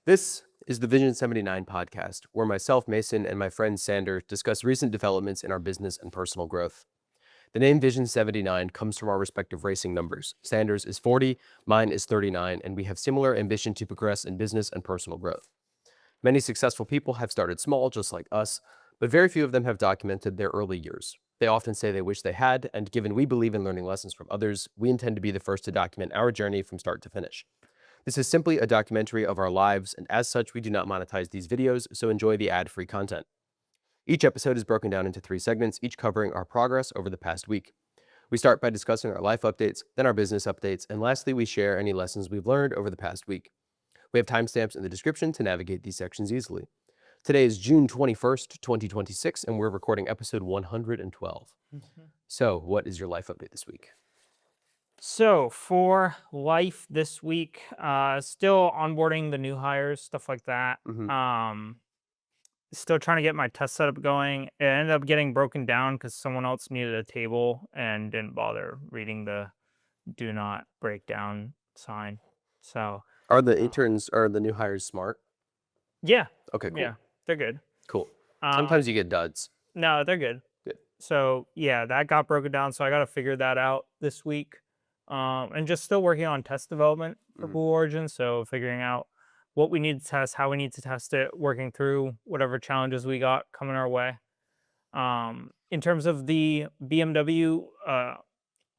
This is the Vision 79 podcast, where myself, Mason, and my friend Sander discuss recent developments in our business and personal growth. The name Vision 79 comes from our respective racing numbers. Sander's is 40, mine is 39, and we have similar ambition to progress in business and personal growth. Many successful people have started small, just like us, but very few of them have documented their early years. They often say they wish they had, and given we believe in learning lessons from others, we intend to be the first to document our journey from start to finish. This is simply a documentary of our lives, and as such, we do not monetize these videos, so enjoy the ad-free content. Each episode is broken down into 3 segments, each covering our progress over the past week. We start by discussing our life updates, then our business updates, and lastly, we share any lessons we've learned over the past week. We have timestamps in the description to navigate these sections easily. Today is June 21st, 2026, and we're recording episode 112. So, what is your life update this week? So for life this week, still onboarding the new hires, stuff like that. Still trying to get my test setup going. It ended up getting broken down because someone else needed a table and didn't bother reading the do not break down sign. So Are the interns, are the new hires smart? yeah, Okay, cool. yeah, they're good. Cool. Sometimes you get duds. No, they're good. Good. So yeah, that got broken down. So I got to figure that out this week. And just still working on test development for Blue Origin. So figuring out what we need to test, how we need to test it, working through whatever challenges we got coming our way. In terms of the BMW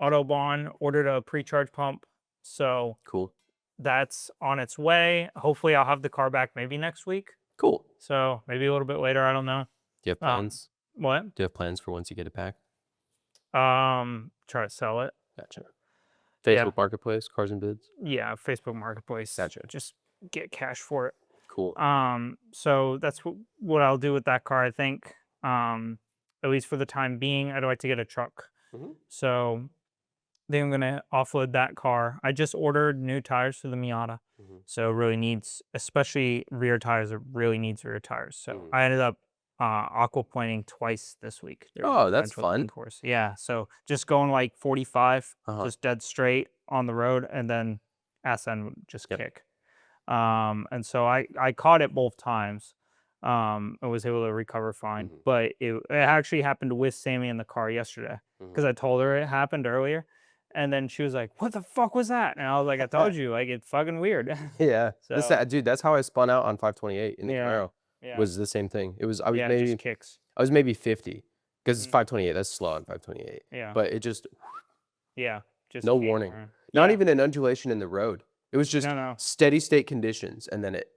Autobahn, ordered a pre-charge pump. So Cool. that's on its way. Hopefully I'll have the car back maybe next week. Cool. So maybe a little bit later. I don't know. Do you have plans? What? Do you have plans for once you get it back? Try to sell it. Gotcha. Facebook Marketplace, Cars and Bids? Yeah, Facebook Marketplace. Gotcha. Just get cash for it. Cool. So that's what I'll do with that car, I think. At least for the time being, I'd like to get a truck. So then I'm gonna offload that car. I just ordered new tires for the Miata. So it really needs, especially rear tires, it really needs rear tires. So I ended up aquaplaning twice this week. Oh, that's fun. Course. Yeah, so just going like 45, just dead straight on the road, and then ass end would just kick. And so I caught it both times. I was able to recover fine, but it actually happened with Sammy in the car yesterday because I told her it happened earlier. And then she was like, "What the fuck was that?" And I was like, "I told you, like, it's fucking weird." Yeah. So, Dude, that's how I spun out on 528 in the Yeah. Camaro. yeah, Was the same thing. It was I was yeah, it maybe just kicks. I was maybe 50 because it's 528. That's slow on 528. Yeah, But it just yeah, just no came warning. around. Not Yeah. even an undulation in the road. It was just No. steady state conditions, and then it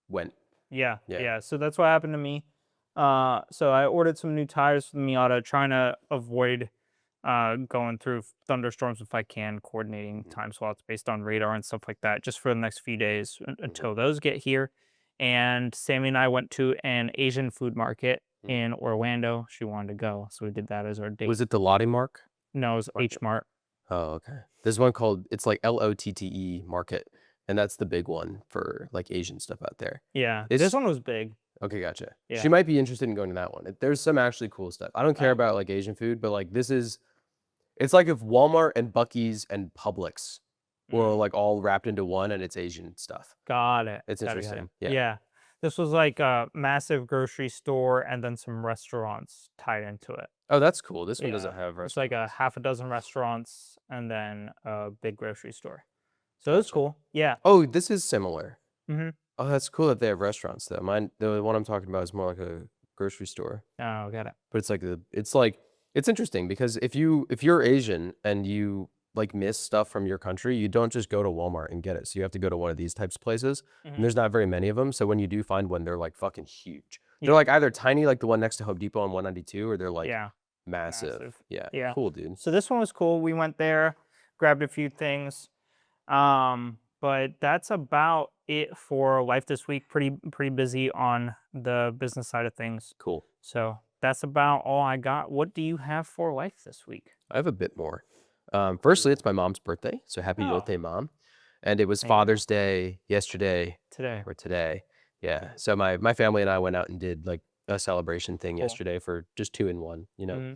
went. Yeah. Yeah. So that's what happened to me. So I ordered some new tires for the Miata, trying to avoid going through thunderstorms if I can, coordinating time slots based on radar and stuff like that, just for the next few days until those get here. And Sammy and I went to an Asian food market in Orlando. She wanted to go, so we did that as our date. Was it the Lottie Mark? No, it was H Mart. Oh, okay. There's one called, it's like LOTTE Market, and that's the big one for like Asian stuff out there. Yeah, It's- this one was big. Okay, gotcha. Yeah. She might be interested in going to that one. There's some actually cool stuff. I don't care about like Asian food, but like it's like if Walmart and Buc-ee's and Publix were like all wrapped into one, and it's Asian stuff. Got it. It's Got it, interesting. got it. Yeah. This was like a massive grocery store and then some restaurants tied into it. Oh, that's cool. This one Yeah. doesn't have It's restaurants. like a half a dozen restaurants and then a big grocery store. So it's cool. Yeah. Oh, this is similar. Mhm. Oh, that's cool that they have restaurants though. The one I'm talking about is more like a grocery store. Oh, got it. But it's interesting because if you're Asian and you like miss stuff from your country, you don't just go to Walmart and get it. So you have to go to one of these types of places. And there's not very many of them. So when you do find one, they're like fucking huge. They're like either tiny, like the one next to Home Depot on 192, or they're like massive. Yeah. Yeah. Cool, dude. So this one was cool. We went there, grabbed a few things. But that's about it for life this week. Pretty busy on the business side of things. Cool. So that's about all I got. What do you have for life this week? I have a bit more. Firstly, it's my mom's birthday, so happy birthday, Mom. And it was Father's Day yesterday. Today. Yeah. So my family and I went out and did like a celebration thing yesterday for just 2 in 1, you know.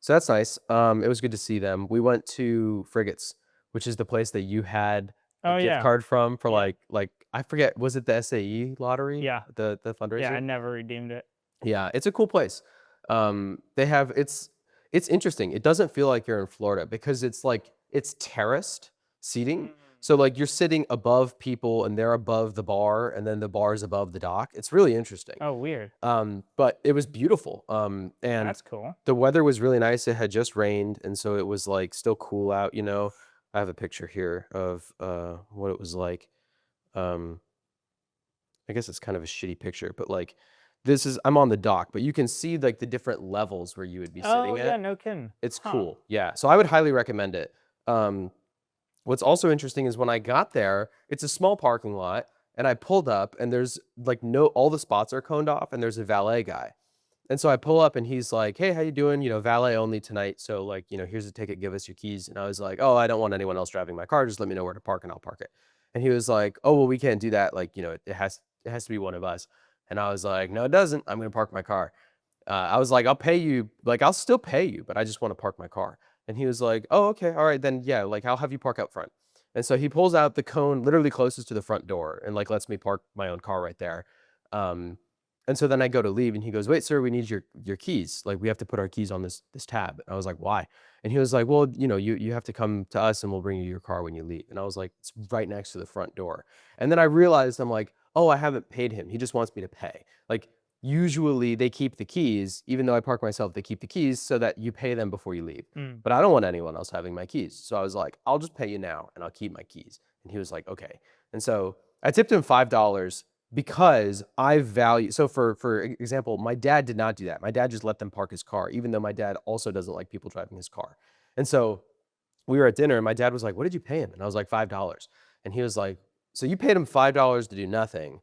So that's nice. It was good to see them. We went to Frigates, which is the place that you had a gift card from for like I forget, was it the SAE lottery? Yeah. The fundraiser? Yeah, I never redeemed it. Yeah, it's a cool place. They have it's interesting. It doesn't feel like you're in Florida because it's like it's terraced seating. So like you're sitting above people and they're above the bar and then the bar is above the dock. It's really interesting. Oh, weird. But it was beautiful. And That's cool. the weather was really nice. It had just rained, and so it was like still cool out, you know. I have a picture here of what it was like. Um, I guess it's kind of a shitty picture, but like I'm on the dock, but you can see like the different levels where you would be Oh, sitting yeah, at. no kidding. It's Huh. cool. Yeah. So I would highly recommend it. Um, what's also interesting is when I got there, it's a small parking lot, and I pulled up and there's like all the spots are coned off and there's a valet guy. And so I pull up and he's like, "Hey, how you doing? You know, valet only tonight. So like, you know, here's a ticket, give us your keys." And I was like, "Oh, I don't want anyone else driving my car. Just let me know where to park and I'll park it." And he was like, "Oh, well, we can't do that. Like, you know, it has to be one of us." And I was like, "No, it doesn't. I'm going to park my car." I was like, "I'll pay you. Like, I'll still pay you, but I just want to park my car." And he was like, "Oh, okay. All right, then yeah, like I'll have you park out front." And so he pulls out the cone literally closest to the front door and like lets me park my own car right there. Um, and so then I go to leave and he goes, "Wait, sir, we need your keys. Like we have to put our keys on this tab." And I was like, "Why?" And he was like, "Well, you know, you have to come to us and we'll bring you your car when you leave." And I was like, "It's right next to the front door." And then I realized I'm like, "Oh, I haven't paid him. He just wants me to pay." Like usually they keep the keys, even though I park myself, they keep the keys so that you pay them before you leave. But I don't want anyone else having my keys. So I was like, "I'll just pay you now and I'll keep my keys." And he was like, "Okay." And so I tipped him $5 because I value, so for example, my dad did not do that. My dad just let them park his car, even though my dad also doesn't like people driving his car. And so we were at dinner and my dad was like, "What did you pay him?" And I was like, $5. And he was like, "So you paid him $5 to do nothing.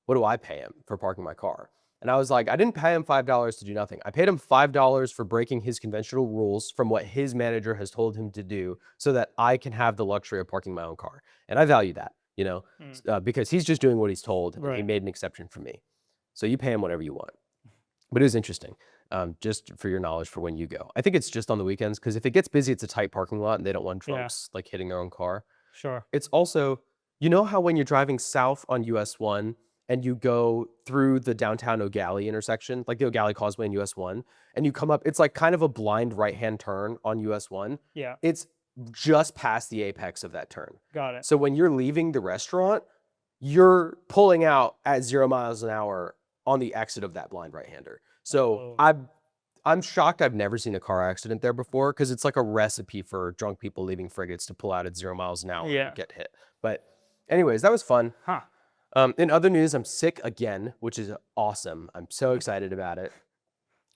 What do I pay him for parking my car?" And I was like, "I didn't pay him $5 to do nothing. I paid him $5 for breaking his conventional rules from what his manager has told him to do so that I can have the luxury of parking my own car." And I value that, you know, because he's just doing what he's told and he Right. made an exception for me. So you pay him whatever you want. But it was interesting, just for your knowledge for when you go. I think it's just on the weekends because if it gets busy, it's a tight parking lot and they don't want Yeah. drunks like hitting their own car. Sure. It's also, you know how when you're driving south on US 1 and you go through the downtown O'Galley intersection, like the O'Galley Causeway in US 1, and you come up, it's like kind of a blind right-hand turn on US 1. Yeah. It's just past the apex of that turn. Got it. So when you're leaving the restaurant, you're pulling out at 0 miles an hour on the exit of that blind right-hander. So I'm shocked I've never seen a car accident there before because it's like a recipe for drunk people leaving frigates to pull out at 0 miles an hour and get hit. But anyways, that was fun. Huh. In other news, I'm sick again, which is awesome. I'm so excited about it.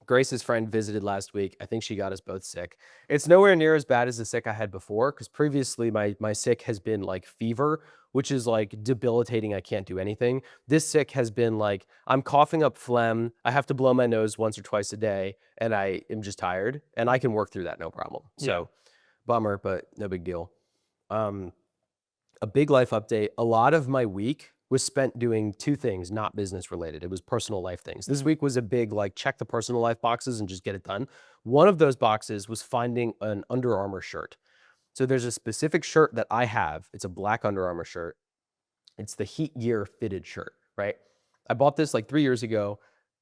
Grace's friend visited last week. I think she got us both sick. It's nowhere near as bad as the sick I had before because previously my sick has been like fever, which is like debilitating. I can't do anything. This sick has been like I'm coughing up phlegm. I have to blow my nose once or twice a day, and I am just tired, and I can work through that no problem. So bummer, but no big deal. A big life update. A lot of my week was spent doing two things, not business related. It was personal life things. This week was a big like check the personal life boxes and just get it done. One of those boxes was finding an Under Armour shirt. So there's a specific shirt that I have. It's a black Under Armour shirt. It's the Heat Gear fitted shirt, right? I bought this like 3 years ago.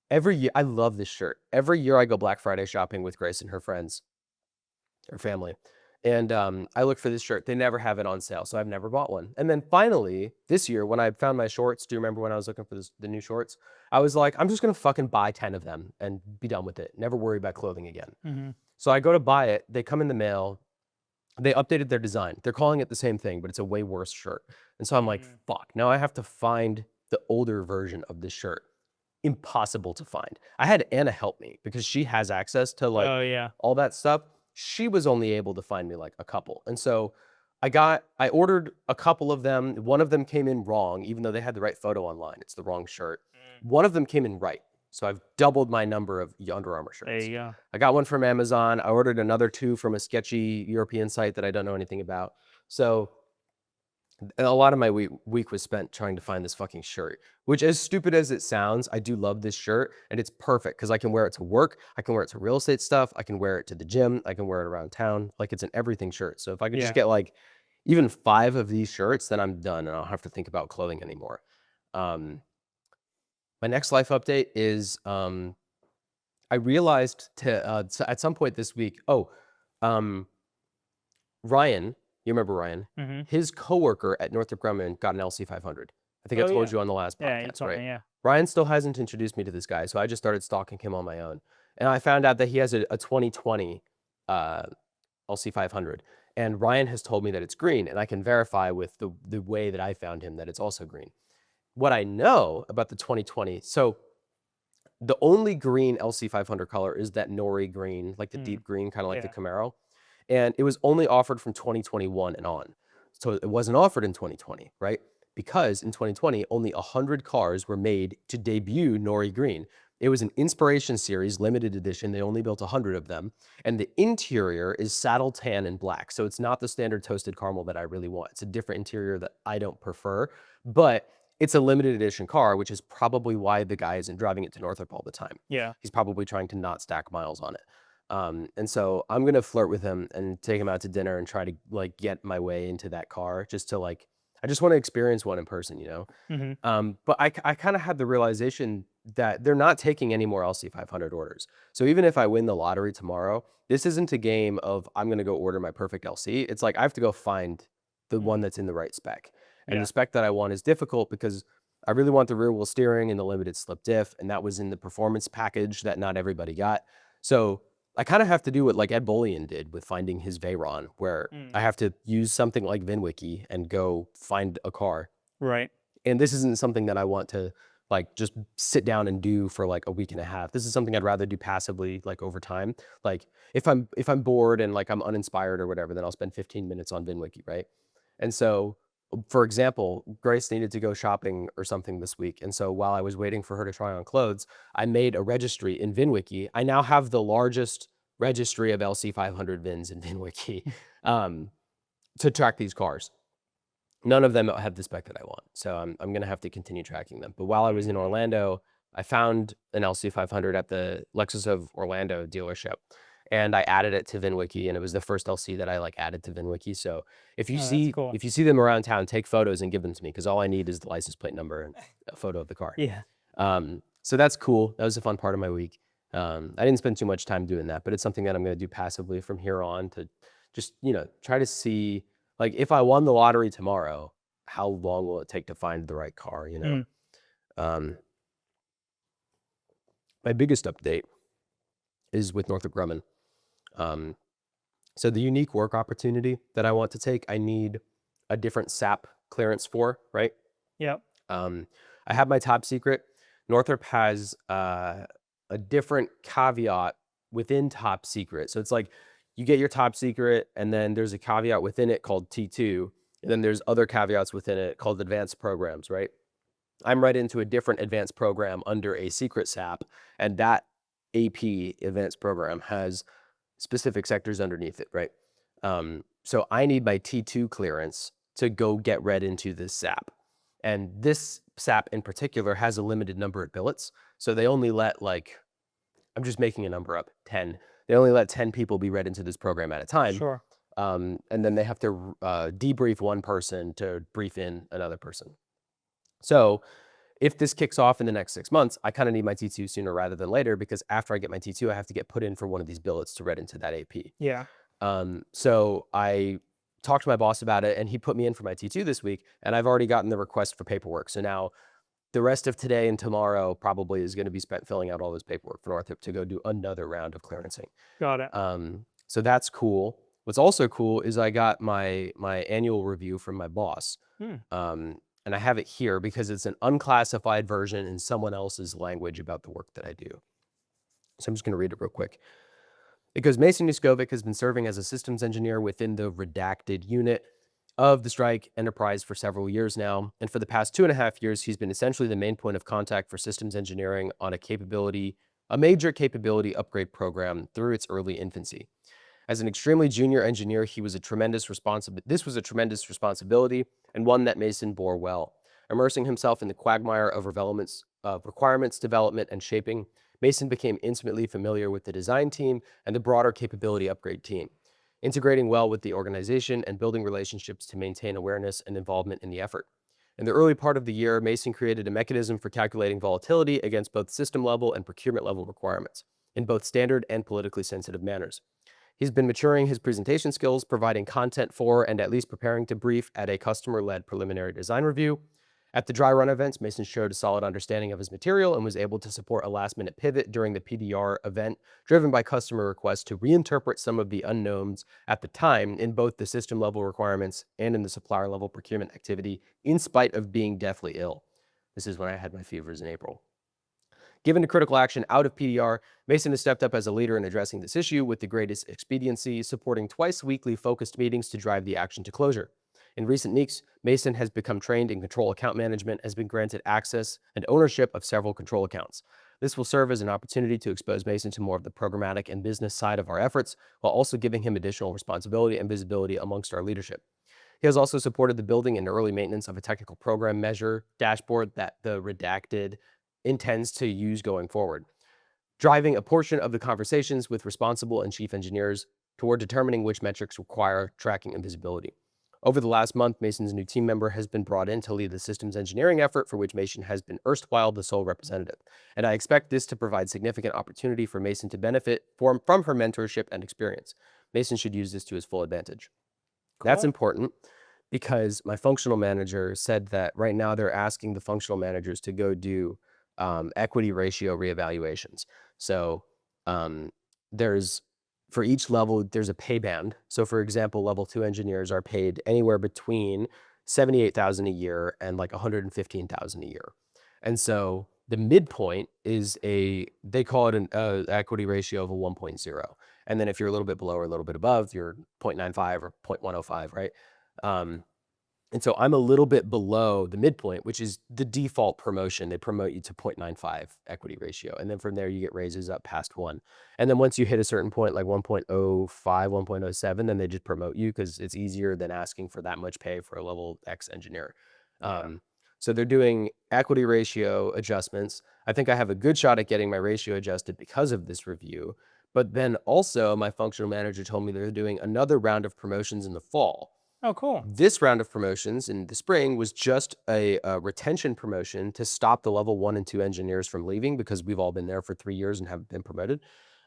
Every year, I love this shirt. Every year I go Black Friday shopping with Grace and her friends, her family. And I look for this shirt. They never have it on sale, so I've never bought one. And then finally, this year, when I found my shorts, do you remember when I was looking for the new shorts? I was like, I'm just gonna fucking buy 10 of them and be done with it. Never worry about clothing again. So I go to buy it. They come in the mail. They updated their design. They're calling it the same thing, but it's a way worse shirt. And so I'm like, fuck. Now I have to find the older version of this shirt. Impossible to find. I had Anna help me because she has access to like all that stuff. She was only able to find me like a couple. And so I ordered a couple of them. One of them came in wrong, even though they had the right photo online. It's the wrong shirt. One of them came in right. So I've doubled my number of Under Armour shirts. There you go. I got one from Amazon. I ordered another two from a sketchy European site that I don't know anything about. So a lot of my week was spent trying to find this fucking shirt, which as stupid as it sounds, I do love this shirt and it's perfect because I can wear it to work. I can wear it to real estate stuff. I can wear it to the gym. I can wear it around town. Like it's an everything shirt. So if I could just get like even 5 of these shirts, then I'm done and I don't have to think about clothing anymore. My next life update is I realized at some point this week, Ryan, you remember Ryan? His coworker at Northrop Grumman got an LC 500. I think I told you on the last Yeah, you podcast, told right? me, yeah. Ryan still hasn't introduced me to this guy, so I just started stalking him on my own. And I found out that he has a 2020 LC 500. And Ryan has told me that it's green, and I can verify with the way that I found him that it's also green. What I know about the 2020, so the only green LC 500 color is that nori green, like the deep green, kind of like the Camaro. And it was only offered from 2021 and on. So it wasn't offered in 2020, right? Because in 2020, only 100 cars were made to debut nori green. It was an inspiration series, limited edition. They only built 100 of them. And the interior is saddle tan and black. So it's not the standard toasted caramel that I really want. It's a different interior that I don't prefer. But it's a limited edition car, which is probably why the guy isn't driving it to Northrop all the time. Yeah. He's probably trying to not stack miles on it. And so I'm going to flirt with him and take him out to dinner and try to like get my way into that car just to like, I just want to experience one in person, you know? But I kind of had the realization that they're not taking any more LC 500 orders. So even if I win the lottery tomorrow, this isn't a game of I'm going to go order my perfect LC. It's like I have to go find the one that's in the right spec. And the spec that I want is difficult because I really want the rear wheel steering and the limited slip diff. And that was in the performance package that not everybody got. So I kind of have to do what like Ed Bolian did with finding his Veyron, where I have to use something like VinWiki and go find a car. Right. And this isn't something that I want to like just sit down and do for like a week and a half. This is something I'd rather do passively, like over time. Like if I'm bored and like I'm uninspired or whatever, then I'll spend 15 minutes on VinWiki, right? And so, for example, Grace needed to go shopping or something this week. And so while I was waiting for her to try on clothes, I made a registry in VinWiki. I now have the largest registry of LC 500 VINs in VinWiki to track these cars. None of them have the spec that I want. So I'm going to have to continue tracking them. But while I was in Orlando, I found an LC 500 at the Lexus of Orlando dealership. And I added it to VinWiki, and it was the first LC that I like added to VinWiki. So if you if you see them around town, take photos and give them to me because all I need is the license plate number and a photo of the car. Yeah. So that's cool. That was a fun part of my week. I didn't spend too much time doing that, but it's something that I'm going to do passively from here on to just, you know, try to see like if I won the lottery tomorrow, how long will it take to find the right car, you know? My biggest update is with Northrop Grumman. So the unique work opportunity that I want to take, I need a different SAP clearance for, right? Yep. I have my top secret. Northrop has a different caveat within top secret. So it's like you get your top secret and then there's a caveat within it called T2. And then there's other caveats within it called advanced programs, right? I'm right into a different advanced program under a secret SAP, and that AP advanced program has specific sectors underneath it, right? So I need my T2 clearance to go get read into this SAP. And this SAP in particular has a limited number of billets. So they only let like, I'm just making a number up, 10. They only let 10 people be read into this program at a time. Sure. And then they have to debrief one person to brief in another person. So if this kicks off in the next 6 months, I kind of need my T2 sooner rather than later because after I get my T2, I have to get put in for one of these billets to read into that AP. Yeah. So I talked to my boss about it and he put me in for my T2 this week and I've already gotten the request for paperwork. So now the rest of today and tomorrow probably is going to be spent filling out all this paperwork for Northrop to go do another round of clearancing. Got it. So that's cool. What's also cool is I got my annual review from my boss. And I have it here because it's an unclassified version in someone else's language about the work that I do. So I'm just going to read it real quick. It goes, Mason Yaskovic has been serving as a systems engineer within the redacted unit of the strike enterprise for several years now. And for the past 2.5 years, he's been essentially the main point of contact for systems engineering on a major capability upgrade program through its early infancy. As an extremely junior engineer, this was a tremendous responsibility and one that Mason bore well. Immersing himself in the quagmire of requirements development and shaping, Mason became intimately familiar with the design team and the broader capability upgrade team. integrating well with the organization and building relationships to maintain awareness and involvement in the effort. In the early part of the year, Mason created a mechanism for calculating volatility against both system level and procurement level requirements in both standard and politically sensitive manners. He's been maturing his presentation skills, providing content for and at least preparing to brief at a customer-led preliminary design review. At the dry run events, Mason showed a solid understanding of his material and was able to support a last-minute pivot during the PDR event, driven by customer requests to reinterpret some of the unknowns at the time in both the system-level requirements and in the supplier-level procurement activity, in spite of being deathly ill. This is when I had my fevers in April. Given the critical action out of PDR, Mason has stepped up as a leader in addressing this issue with the greatest expediency, supporting twice-weekly focused meetings to drive the action to closure. In recent weeks, Mason has become trained in control account management, has been granted access and ownership of several control accounts. This will serve as an opportunity to expose Mason to more of the programmatic and business side of our efforts, while also giving him additional responsibility and visibility amongst our leadership. He has also supported the building and early maintenance of a technical program measure dashboard that the redacted intends to use going forward, driving a portion of the conversations with responsible and chief engineers toward determining which metrics require tracking and visibility. Over the last month, Mason's new team member has been brought in to lead the systems engineering effort for which Mason has been erstwhile the sole representative. And I expect this to provide significant opportunity for Mason to benefit from her mentorship and experience. Mason should use this to his full advantage. Cool. That's important because my functional manager said that right now they're asking the functional managers to go do equity ratio reevaluations. So for each level, there's a pay band. So for example, level 2 engineers are paid anywhere between $78,000 a year and like $115,000 a year. And so the midpoint is they call it an equity ratio of a 1.0. And then if you're a little bit below or a little bit above, you're 0.95 or 0.105, right? And so I'm a little bit below the midpoint, which is the default promotion. They promote you to 0.95 equity ratio. And then from there, you get raises up past 1. And then once you hit a certain point, like 1.05, 1.07, then they just promote you because it's easier than asking for that much pay for a level X engineer. So they're doing equity ratio adjustments. I think I have a good shot at getting my ratio adjusted because of this review. But then also my functional manager told me they're doing another round of promotions in the fall. Oh, cool. This round of promotions in the spring was just a retention promotion to stop the level 1 and 2 engineers from leaving because we've all been there for 3 years and haven't been promoted.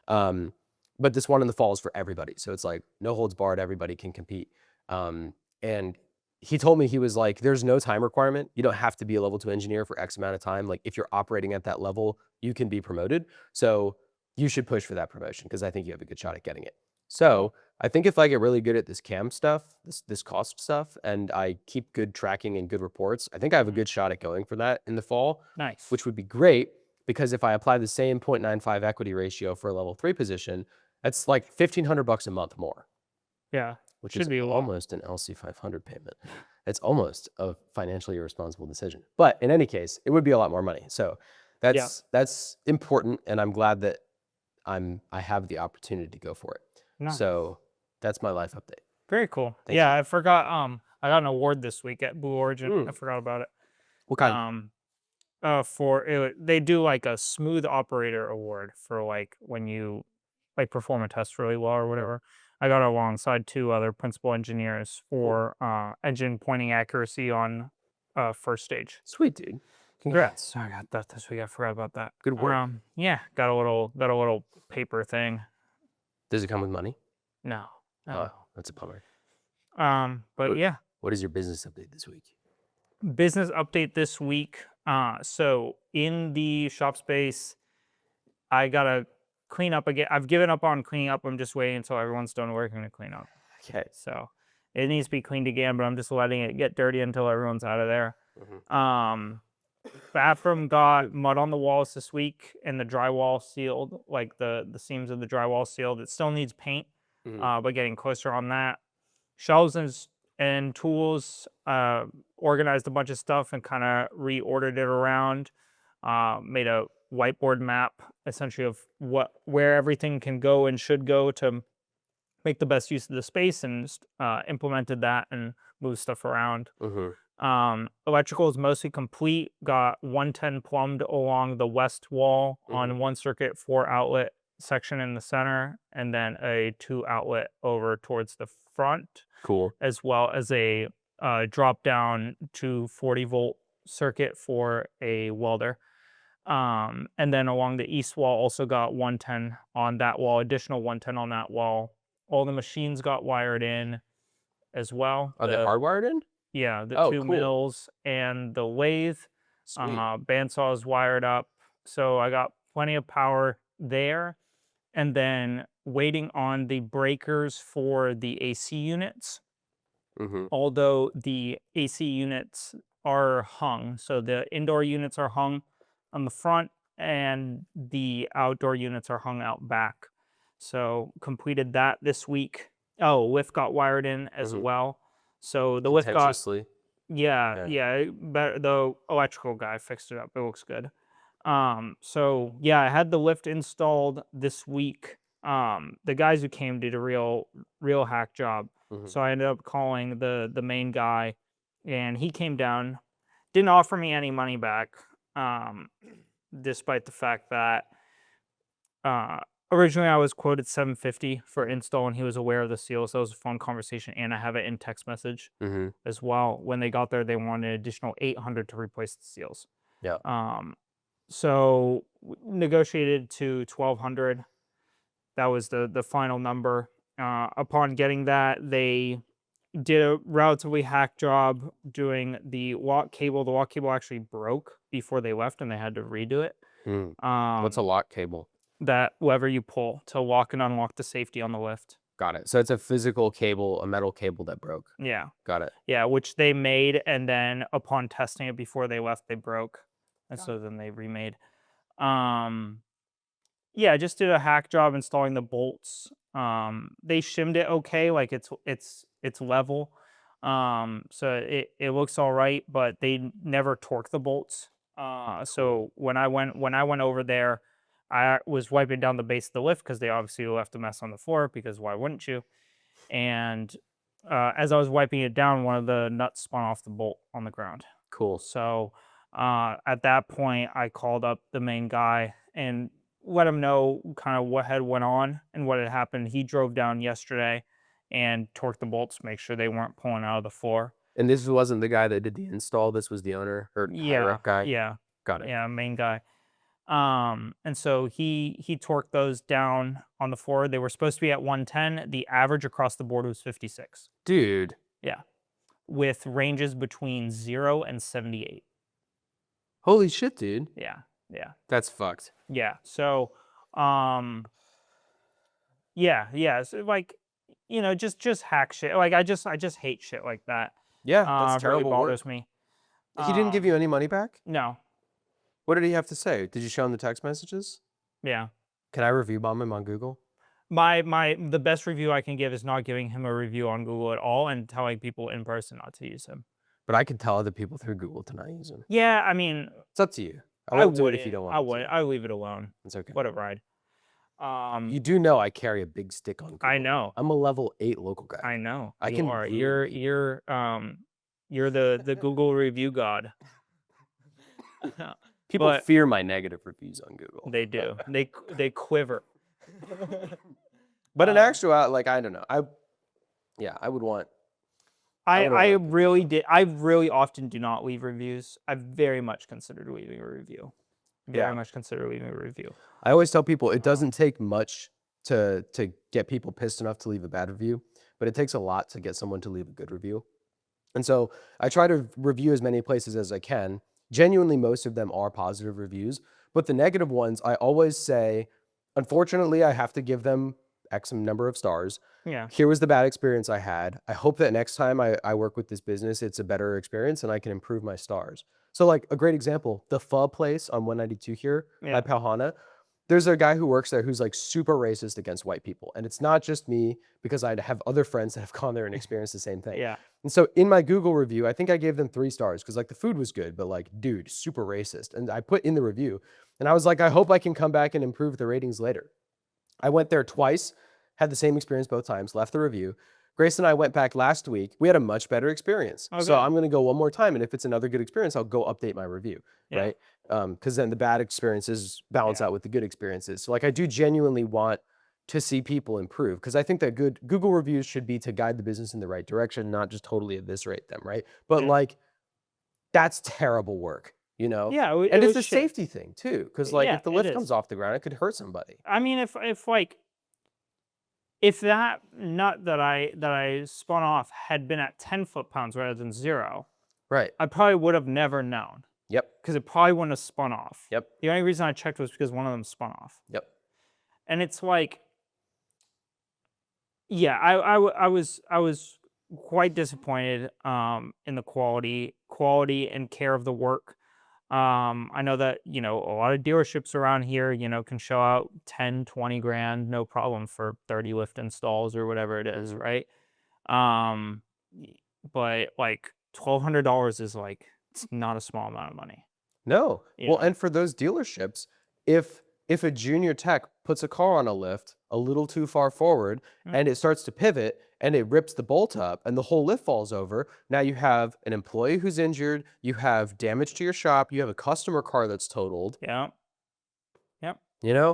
But this one in the fall is for everybody. So it's like no holds barred, everybody can compete. And he told me, he was like, there's no time requirement. You don't have to be a level 2 engineer for X amount of time. Like if you're operating at that level, you can be promoted. So you should push for that promotion because I think you have a good shot at getting it. So I think if I get really good at this CAM stuff, this cost stuff, and I keep good tracking and good reports, I think I have a good shot at going for that in the fall. Nice. Which would be great because if I apply the same 0.95 equity ratio for a level 3 position, that's like $1,500 a month more. Yeah. Which should is be almost an LC 500 payment. It's almost a financially irresponsible decision. But in any case, it would be a lot more money. So that's important, and I'm glad that I have the opportunity to go for it. Nice. So that's my life update. Very cool. Thank you. I forgot. I got an award this week at Blue Origin. I forgot about it. What kind? They do like a smooth operator award for like when you like perform a test really well or whatever. I got it alongside 2 other principal engineers for engine pointing accuracy on first stage. Sweet, dude. Congrats. Sorry, I got that this week. I forgot about that. Good work. Yeah, got a little paper thing. Does it come with money? No. Oh, that's a bummer. But yeah. What is your business update this week? Business update this week. So in the shop space, I gotta clean up again. I've given up on cleaning up. I'm just waiting until everyone's done working to clean up. Okay. So it needs to be cleaned again, but I'm just letting it get dirty until everyone's out of there. Bathroom got mud on the walls this week and the drywall sealed, like the seams of the drywall sealed. It still needs paint, but getting closer on that. Shelves and tools, organized a bunch of stuff and kind of reordered it around. Made a whiteboard map essentially of where everything can go and should go to make the best use of the space, and just implemented that and moved stuff around. Electrical is mostly complete. Got 110 plumbed along the west wall on one circuit, 4 outlet section in the center, and then a 2-outlet over towards the front, Cool. as well as a drop down to 40-volt circuit for a welder. And then along the east wall also got 110 on that wall, additional 110 on that wall. All the machines got wired in as well. Are they hardwired in? Yeah, the Oh, two cool. mills and the lathe. Sweet. Bandsaw is wired up. So I got plenty of power there. And then waiting on the breakers for the AC units. Although the AC units are hung. So the indoor units are hung on the front and the outdoor units are hung out back. So completed that this week. Oh, lift got wired in as well. So the lift got, Contentiously. but the electrical guy fixed it up. It looks good. So yeah, I had the lift installed this week. The guys who came did a real hack job. So I ended up calling the main guy, and he came down, didn't offer me any money back, despite the fact that originally I was quoted $750 for install, and he was aware of the seal. So it was a phone conversation, and I have it in text message as well. When they got there, they wanted an additional $800 to replace the seals. Yeah. So negotiated to $1,200. That was the final number. Upon getting that, they did a relatively hack job doing the lock cable. The lock cable actually broke before they left, and they had to redo it. What's a lock cable? That lever you pull to lock and unlock the safety on the lift. Got it. So it's a physical cable, a metal cable that broke. Yeah. Got it. Yeah, which they made, and then upon testing it before they left, they broke. And so then they remade. Yeah, I just did a hack job installing the bolts. They shimmed it okay, like it's level. So it looks all right, but they never torqued the bolts. So when I went over there, I was wiping down the base of the lift because they obviously left a mess on the floor, because why wouldn't you? And as I was wiping it down, one of the nuts spun off the bolt on the ground. Cool. So at that point, I called up the main guy and let him know kind of what had went on and what had happened. He drove down yesterday and torqued the bolts, make sure they weren't pulling out of the floor. And this wasn't the guy that did the install. This was the owner or higher up guy. Yeah. Got it. Yeah, main guy. And so he torqued those down on the floor. They were supposed to be at 110. The average across the board was 56. Dude. Yeah. With ranges between 0 and 78. Holy shit, dude. Yeah. Yeah. That's fucked. Yeah. So, yeah. So like, just hack shit. Like I just hate shit like that. Yeah, that's terrible. Really bothers me. He didn't give you any money back? No. What did he have to say? Did you show him the text messages? Yeah. Can I review bomb him on Google? The best review I can give is not giving him a review on Google at all and telling people in person not to use him. But I can tell other people through Google to not use him. Yeah, I mean, it's up to you. I won't do it if you don't want. I would. I leave it alone. It's okay. Let it ride. You do know I carry a big stick on Google. I know. I'm a level 8 local guy. I know. I you can. Are. You're the Google review god. People fear my negative reviews on Google. They do. They quiver. But in actuality, like, I don't know. I would want. I really often do not leave reviews. I very much considered leaving a review. Much consider leaving a review. I always tell people it doesn't take much to get people pissed enough to leave a bad review, but it takes a lot to get someone to leave a good review. And so I try to review as many places as I can. Genuinely, most of them are positive reviews, but the negative ones, I always say, unfortunately, I have to give them X number of stars. Yeah. Here was the bad experience I had. I hope that next time I work with this business, it's a better experience and I can improve my stars. So like a great example, the pho place on 192 here by Pauhana, there's a guy who works there who's like super racist against white people. And it's not just me, because I have other friends that have gone there and experienced the same thing. Yeah. And so in my Google review, I think I gave them 3 stars because like the food was good, but like, dude, super racist. And I put in the review and I was like, I hope I can come back and improve the ratings later. I went there twice, had the same experience both times, left the review. Grace and I went back last week. We had a much better experience. Okay. So I'm going to go one more time. And if it's another good experience, I'll go update my review, right? Because then the bad experiences balance out with the good experiences. So like I do genuinely want to see people improve, because I think that good Google reviews should be to guide the business in the right direction, not just totally eviscerate them, right? But like, that's terrible work, you know? Yeah, and it's a safety thing too, because like if the lift comes off the ground, it could hurt somebody. I mean, if that nut that I spun off had been at 10 foot-pounds rather than 0, right, I probably would have never known. Yep. Because it probably wouldn't have spun off. Yep. The only reason I checked was because one of them spun off. Yep. And it's like, yeah, I was quite disappointed in the quality and care of the work. I know that, a lot of dealerships around here, can show out 10, 20 grand, no problem, for 30 lift installs or whatever it is, right? But like $1,200 is like, it's not a small amount of money. No. Well, and for those dealerships, if a junior tech puts a car on a lift a little too far forward and it starts to pivot and it rips the bolt up and the whole lift falls over, now you have an employee who's injured, you have damage to your shop, you have a customer car that's totaled. Yeah. Yep.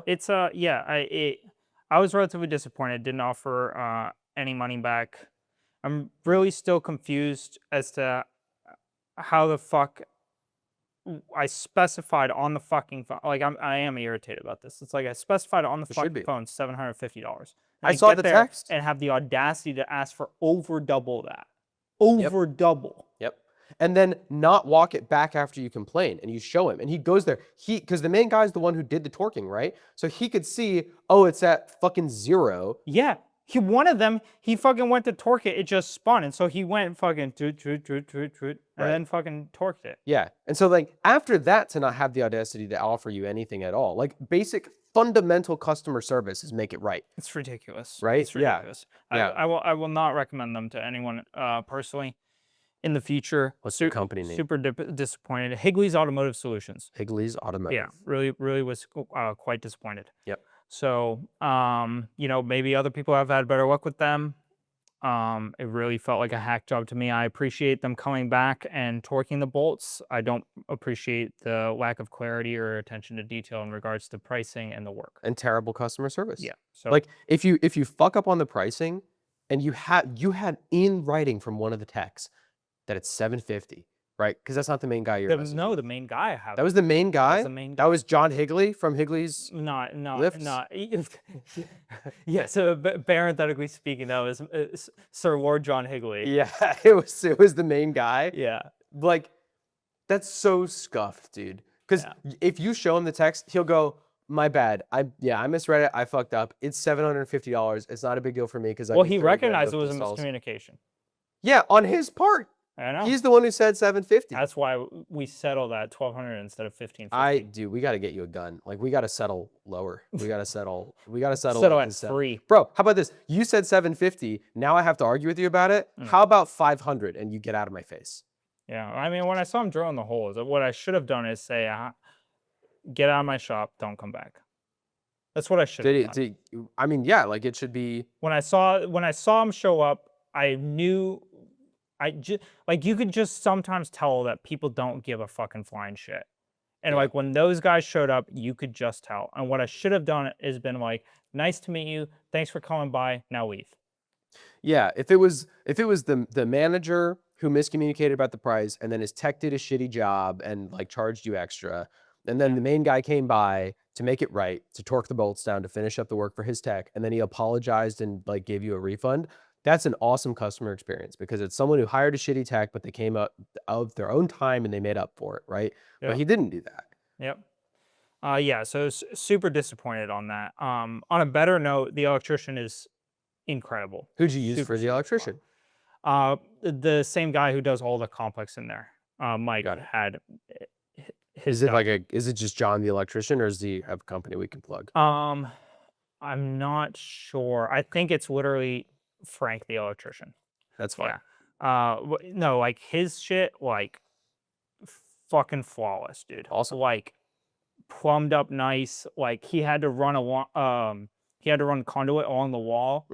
It's I was relatively disappointed. Didn't offer any money back. I'm really still confused as to how the fuck I specified on the fucking phone. Like I am irritated about this. It's like I specified on the fucking phone $750. I saw the text and have the audacity to ask for over double that. Over double. Yep. And then not walk it back after you complain, and you show him, and he goes there. Because the main guy's the one who did the torquing, right? So he could see, oh, it's at fucking 0. Yeah. One of them, he fucking went to torque it, it just spun. And so he went fucking and then fucking torqued it. Yeah. And so like after that, to not have the audacity to offer you anything at all, like basic fundamental customer service is make it right. It's ridiculous. Right? It's ridiculous. Yeah. I will not recommend them to anyone personally in the future. What's the company name? Super disappointed. Higley's Automotive Solutions. Higley's Automotive. Yeah, really was quite disappointed. Yep. So, maybe other people have had better luck with them. It really felt like a hack job to me. I appreciate them coming back and torquing the bolts. I don't appreciate the lack of clarity or attention to detail in regards to pricing and the work. And terrible customer service. Yeah. So like if you fuck up on the pricing and you had in writing from one of the techs that it's $750. Right, because that's not the main guy you're messaging. No, the main guy I have. That was the main guy? That was John Higley from Higley's Lifts? Yeah, so parenthetically speaking, that was Sir Lord John Higley. Yeah, it was the main guy. Yeah. Like, that's so scuffed, dude. Because if you show him the text, he'll go, my bad. I misread it. I fucked up. It's $750. It's not a big deal for me because he recognized it was a miscommunication. Yeah, on his part. I know. He's the one who said $750. That's why we settled at $1,200 instead of $1,550. We got to get you a gun. Like, we got to settle lower. We got to settle. Settle at 3. Bro, how about this? You said $750. Now I have to argue with you about it. How about $500 and you get out of my face? Yeah, I mean, when I saw him drilling the holes, what I should have done is say, get out of my shop, don't come back. That's what I should have done. I mean, yeah, like it should be. When I saw him show up, I knew. You could just sometimes tell that people don't give a fucking flying shit. And like when those guys showed up, you could just tell. And what I should have done is been like, nice to meet you. Thanks for coming by. Now leave. Yeah, if it was the manager who miscommunicated about the price and then his tech did a shitty job and like charged you extra, and then the main guy came by to make it right, to torque the bolts down, to finish up the work for his tech, and then he apologized and like gave you a refund. That's an awesome customer experience because it's someone who hired a shitty tech, but they came up of their own time and they made up for it, right? Yep. But he didn't do that. Yep. So super disappointed on that. On a better note, the electrician is incredible. Who'd you use for the electrician? The same guy who does all the complex in there. Mike had his. Is it just John the electrician, or does he have a company we can plug? I'm not sure. I think it's literally Frank the electrician. That's fine. Yeah. No, like his shit, like fucking flawless, dude. Awesome. Like plumbed up nice. Like he had to run conduit along the wall,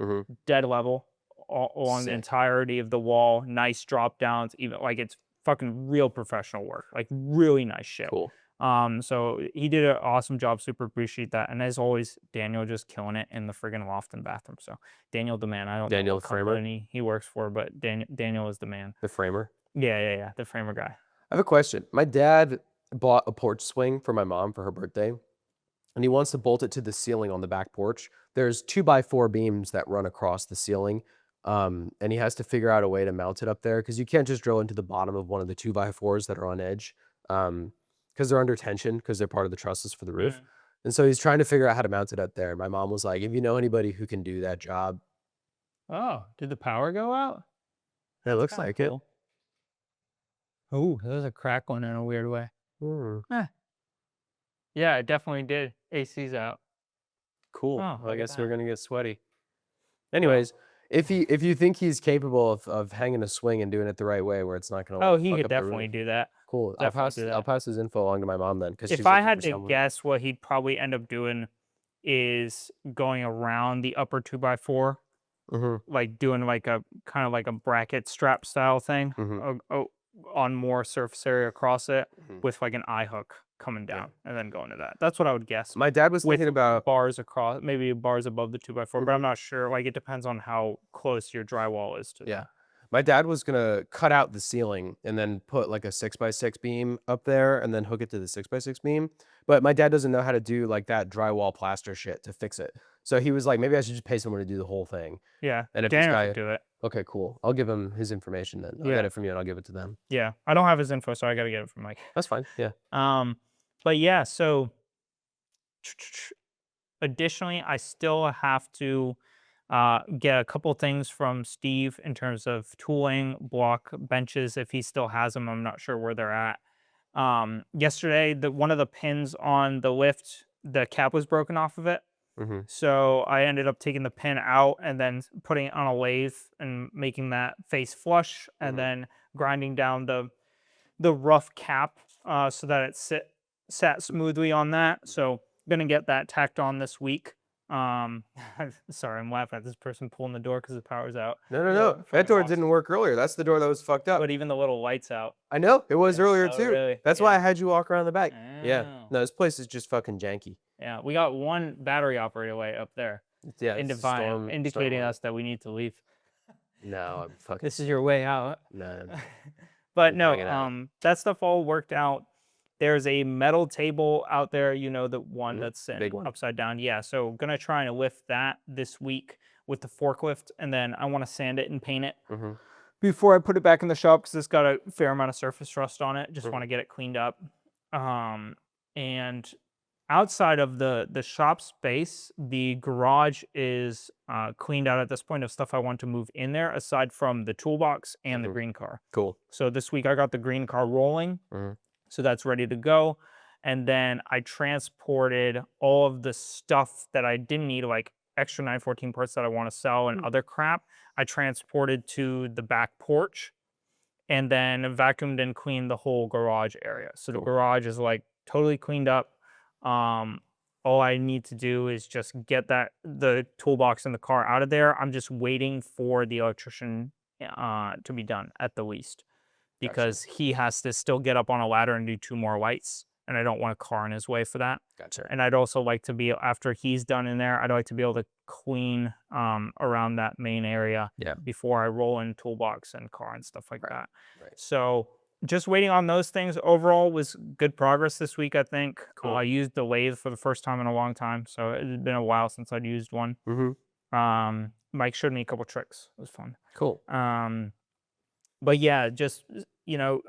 dead level, along the Sick. entirety of the wall. Nice drop downs, even like it's fucking real professional work, like really nice shit. Cool. So he did an awesome job. Super appreciate that. And as always, Daniel just killing it in the friggin' loft and bathroom. So Daniel, the man. I don't Daniel know what Framer? company he works for, but Daniel is the man. The framer. Yeah, the framer guy. I have a question. My dad bought a porch swing for my mom for her birthday, and he wants to bolt it to the ceiling on the back porch. There's 2x4 beams that run across the ceiling, and he has to figure out a way to mount it up there because you can't just drill into the bottom of one of the 2x4s that are on edge, because they're under tension because they're part of the trusses for the roof. Mm. And so he's trying to figure out how to mount it up there. My mom was like, "If you know anybody who can do that job," Oh, did the power go out? it looks like it. Oh, there's a crackling in a weird way. Hmm. Yeah, it definitely did. AC's out. Cool. Oh, Well, I look at guess we're that. gonna get sweaty. Anyways, if you think he's capable of hanging a swing and doing it the right way, where it's not gonna Oh, like he fuck could up the definitely roof, do that. cool. Definitely do I'll that. pass his info along to my mom then, because she's If I looking had for to someone. guess, what he'd probably end up doing is going around the upper 2x4, Mm-hmm. like doing like a kind of like a bracket strap style thing Mm-hmm. on more surface area across it Mm-hmm. with like an eye hook coming Yeah. down and then going to that. That's what I would guess. My dad was With thinking about bars across, maybe bars above the 2x4, but I'm Mhm. not sure. Like it depends on how close your drywall is to Yeah. My dad was gonna cut out the ceiling and then put like a 6x6 beam up there and then hook it to the 6x6 beam. But my dad doesn't know how to do like that drywall plaster shit to fix it. So he was like, maybe I should just pay someone to do the whole thing. Yeah, And if this Daniel guy, could do it. okay, cool. I'll give him his information then. I'll Yeah. get it from you and I'll give it to them. Yeah, I don't have his info, so I gotta get it from Mike. That's fine. Yeah. But yeah, so additionally, I still have to get a couple things from Steve in terms of tooling, block benches, if he still has them. I'm not sure where they're at. Yesterday, one of the pins on the lift, the cap was broken off of it. Mm-hmm. So I ended up taking the pin out and then putting it on a lathe and making that face flush, and Mhm. then grinding down the rough cap so that it sat smoothly on that. So gonna get that tacked on this week. Sorry, I'm laughing at this person pulling the door because the power's out. No. That Fucking door awesome. didn't work earlier. That's the door that was fucked up. But even the little lights out. I know. It was earlier Oh, too. really? That's why I Yeah. had you walk around the back. Yeah. Oh. No, this place is just fucking janky. Yeah, we got one battery operated light up there, Yeah. It's indicating storm. us that we need to leave. No, I'm fucking. This is your way out. No. But We're hanging out. no, that stuff all worked out. There's a metal table out there, you know, the one Mhm. that's Big one. upside down. Yeah, so gonna try and lift that this week with the forklift, and then I want to sand it and paint it Mm-hmm. before I put it back in the shop because it's got a fair amount of surface rust on it. Just Mhm. want to get it cleaned up. And outside of the shop space, the garage is cleaned out at this point of stuff I want to move in there, aside from the toolbox and the Mhm. green car. Cool. So this week I got the green car rolling. Mhm. So that's ready to go. And then I transported all of the stuff that I didn't need, like extra 914 parts that I want to sell and other crap. I transported to the back porch and then vacuumed and cleaned the whole garage area. So the Cool. garage is like totally cleaned up. All I need to do is just get the toolbox in the car out of there. I'm just waiting for the electrician to be done at the least, because he has to still get up on a ladder and do 2 more lights, and I don't want a car in his way for that. Gotcha. And I'd also like to be, after he's done in there, I'd like to be able to clean around that main area Yeah. before I roll in toolbox and car and stuff like that. Right. So just waiting on those things. Overall was good progress this week, I think. Cool. I used the lathe for the first time in a long time, so it had been a while since I'd used one. Mm-hmm. Mike showed me a couple tricks. It was fun. Cool. But yeah, just, you know,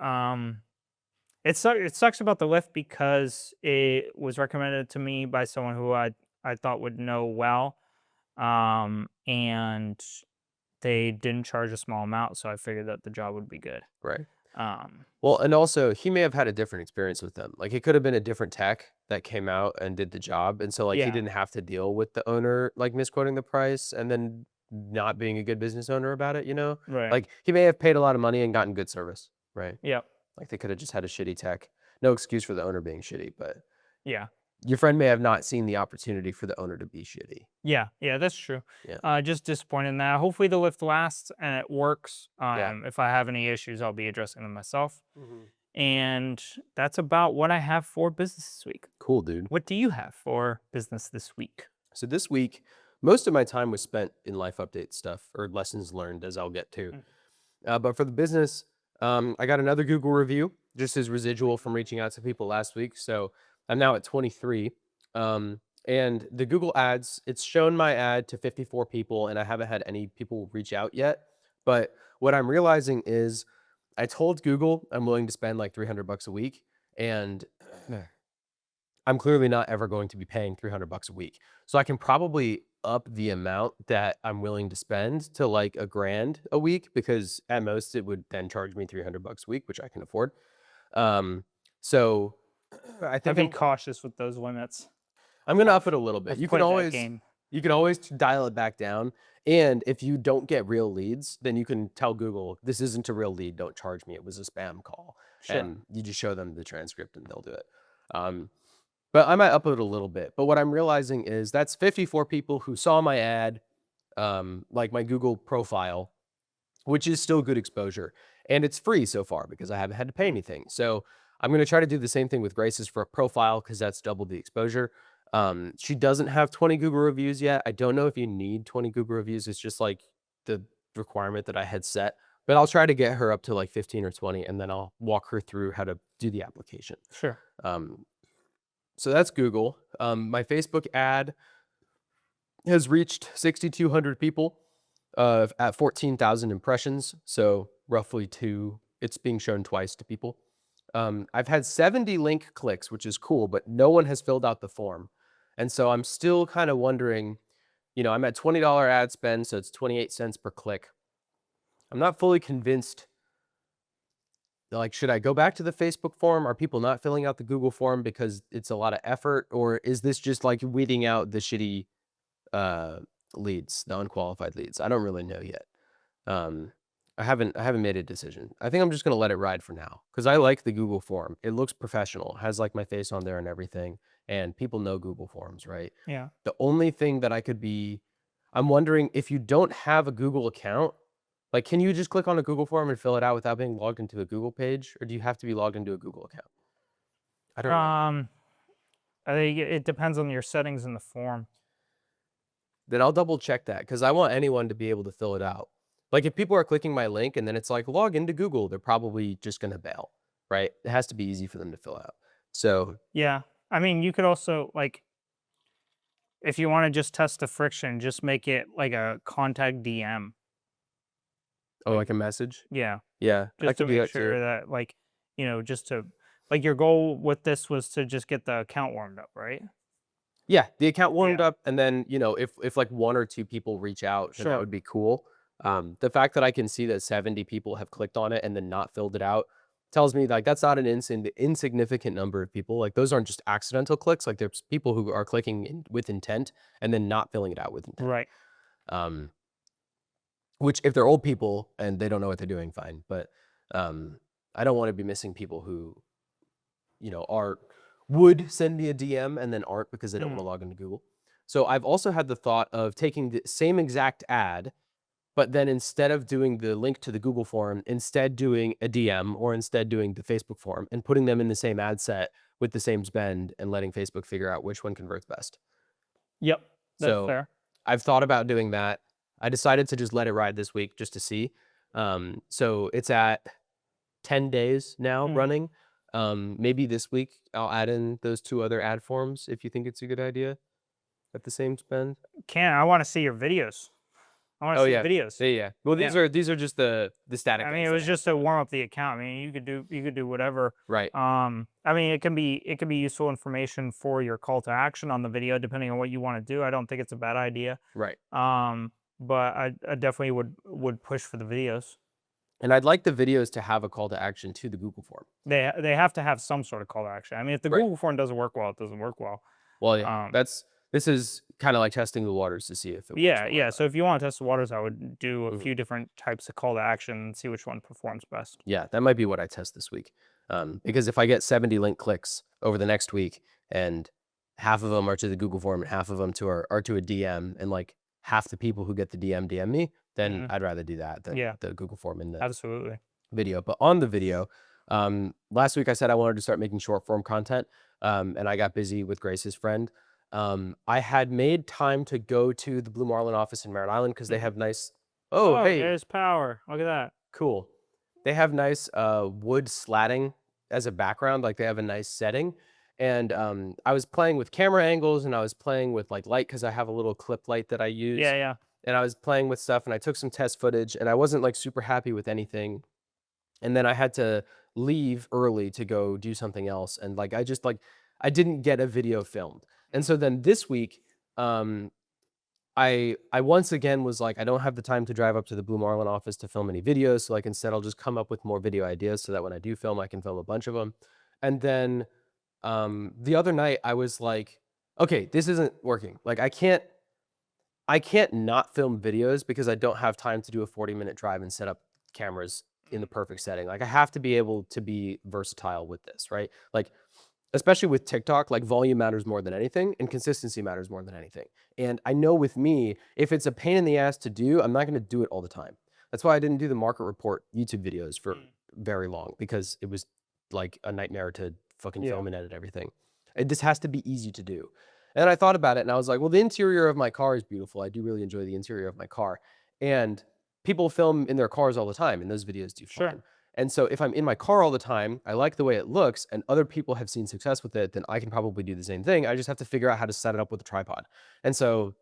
it sucks about the lift because it was recommended to me by someone who I thought would know well, and they didn't charge a small amount, so I figured that the job would be good. Right. Well, and also he may have had a different experience with them. Like it could have been a different tech that came out and did the job, and so like he Yeah. didn't have to deal with the owner like misquoting the price and then not being a good business owner about it. You know, Right. like he may have paid a lot of money and gotten good service. Right. Yep. Like they could have just had a shitty tech. No excuse for the owner being shitty, but Yeah. your friend may have not seen the opportunity for the owner to be shitty. Yeah, that's true. Yeah. Just disappointed in that. Hopefully the lift lasts and it works. Yeah. If I have any issues, I'll be addressing them myself. Mm-hmm. And that's about what I have for business this week. Cool, dude. What do you have for business this week? So this week, most of my time was spent in life update stuff or lessons learned, as I'll get to. But for the business, I got another Google review, just as residual from reaching out to people last week. So I'm now at 23. And the Google ads, it's shown my ad to 54 people, and I haven't had any people reach out yet. But what I'm realizing is I told Google I'm willing to spend like $300 a week, and I'm clearly not ever going to be paying $300 a week. So I can probably up the amount that I'm willing to spend to like $1,000 a week, because at most it would then charge me $300 a week, which I can afford. So I I'd think be cautious with those limits. I'm going to up it a little bit. Let's You play can that always game. you can always dial it back down. And if you don't get real leads, then you can tell Google, this isn't a real lead, don't charge me. It was a spam call. Sure. And you just show them the transcript and they'll do it. But I might up it a little bit. But what I'm realizing is that's 54 people who saw my ad, like my Google profile, which is still good exposure. And it's free so far because I haven't had to pay anything. So I'm going to try to do the same thing with Grace's for a profile, because that's double the exposure. She doesn't have 20 Google reviews yet. I don't know if you need 20 Google reviews. It's just like the requirement that I had set. But I'll try to get her up to like 15 or 20, and then I'll walk her through how to do the application. Sure. So that's Google. My Facebook ad has reached 6,200 people at 14,000 impressions. So roughly it's being shown twice to people. I've had 70 link clicks, which is cool, but no one has filled out the form. And so I'm still kind of wondering, I'm at $20 ad spend, so it's 28 cents per click. I'm not fully convinced. Like, should I go back to the Facebook form? Are people not filling out the Google form because it's a lot of effort? Or is this just like weeding out the shitty leads, the unqualified leads? I don't really know yet. I haven't made a decision. I think I'm just going to let it ride for now, because I like the Google form. It looks professional, has like my face on there and everything. And people know Google Forms, right? Yeah. The only thing that I'm wondering, if you don't have a Google account, like, can you just click on a Google form and fill it out without being logged into a Google page? Or do you have to be logged into a Google account? I don't know. I think it depends on your settings in the form. Then I'll double check that, because I want anyone to be able to fill it out. Like, if people are clicking my link and then it's like, log into Google, they're probably just going to bail, right? It has to be easy for them to fill out. So yeah, I mean, you could also, like, if you want to just test the friction, just make it like a contact DM. Oh, like a message? Yeah. Yeah. Just to make sure that, like, just to, like, your goal with this was to just get the account warmed up, right? Yeah, the account warmed up, and then, if like 1 or 2 people reach out, then that would be cool. The fact that I can see that 70 people have clicked on it and then not filled it out tells me, like, that's not an insignificant number of people. Like, those aren't just accidental clicks. Like, there's people who are clicking with intent and then not filling it out with intent. Right. Which, if they're old people and they don't know what they're doing, fine. But I don't want to be missing people who, would send me a DM and then aren't because they don't want to log into Google. So I've also had the thought of taking the same exact ad, but then instead of doing the link to the Google form, instead doing a DM, or instead doing the Facebook form, and putting them in the same ad set with the same spend, and letting Facebook figure out which one converts best. Yep, that's fair. I've thought about doing that. I decided to just let it ride this week just to see. So it's at 10 days now running. Maybe this week I'll add in those 2 other ad forms if you think it's a good idea at the same spend. I want to see your videos. I want to see videos. Yeah. Well, these are just the static. I mean, it was just to warm up the account. I mean, you could do whatever. Right. I mean, it can be useful information for your call to action on the video, depending on what you want to do. I don't think it's a bad idea. Right. But I definitely would push for the videos. And I'd like the videos to have a call to action to the Google form. They have to have some sort of call to action. I mean, if the Google form doesn't work well, it doesn't work well. Well, yeah, this is kind of like testing the waters to see if it works. Yeah. So if you want to test the waters, I would do a few different types of call to action and see which one performs best. Yeah, that might be what I test this week. Because if I get 70 link clicks over the next week and half of them are to the Google form and half of them are to a DM, and like half the people who get the DM me, then I'd rather do that than the Google form in the Absolutely. video. But on the video, last week I said I wanted to start making short form content, and I got busy with Grace's friend. I had made time to go to the Blue Marlin office in Merritt Island because they have nice. Oh, hey, there's power. Look at that. cool. They have nice wood slatting as a background. Like they have a nice setting. And I was playing with camera angles, and I was playing with like light because I have a little clip light that I use. Yeah. And I was playing with stuff, and I took some test footage, and I wasn't like super happy with anything. And then I had to leave early to go do something else. And like I didn't get a video filmed. And so then this week, I once again was like, I don't have the time to drive up to the Blue Marlin office to film any videos. So like instead I'll just come up with more video ideas so that when I do film, I can film a bunch of them. And then the other night I was like, okay, this isn't working. Like I can't not film videos because I don't have time to do a 40-minute drive and set up cameras in the perfect setting. Like I have to be able to be versatile with this, right? Like especially with TikTok, like volume matters more than anything and consistency matters more than anything. And I know with me, if it's a pain in the ass to do, I'm not going to do it all the time. That's why I didn't do the market report YouTube videos for very long, because it was like a nightmare to fucking film and edit everything. This has to be easy to do. And I thought about it and I was like, well, the interior of my car is beautiful. I do really enjoy the interior of my car. And people film in their cars all the time, and those videos do fine. Sure. And so if I'm in my car all the time, I like the way it looks, and other people have seen success with it, then I can probably do the same thing. I just have to figure out how to set it up with a tripod. And so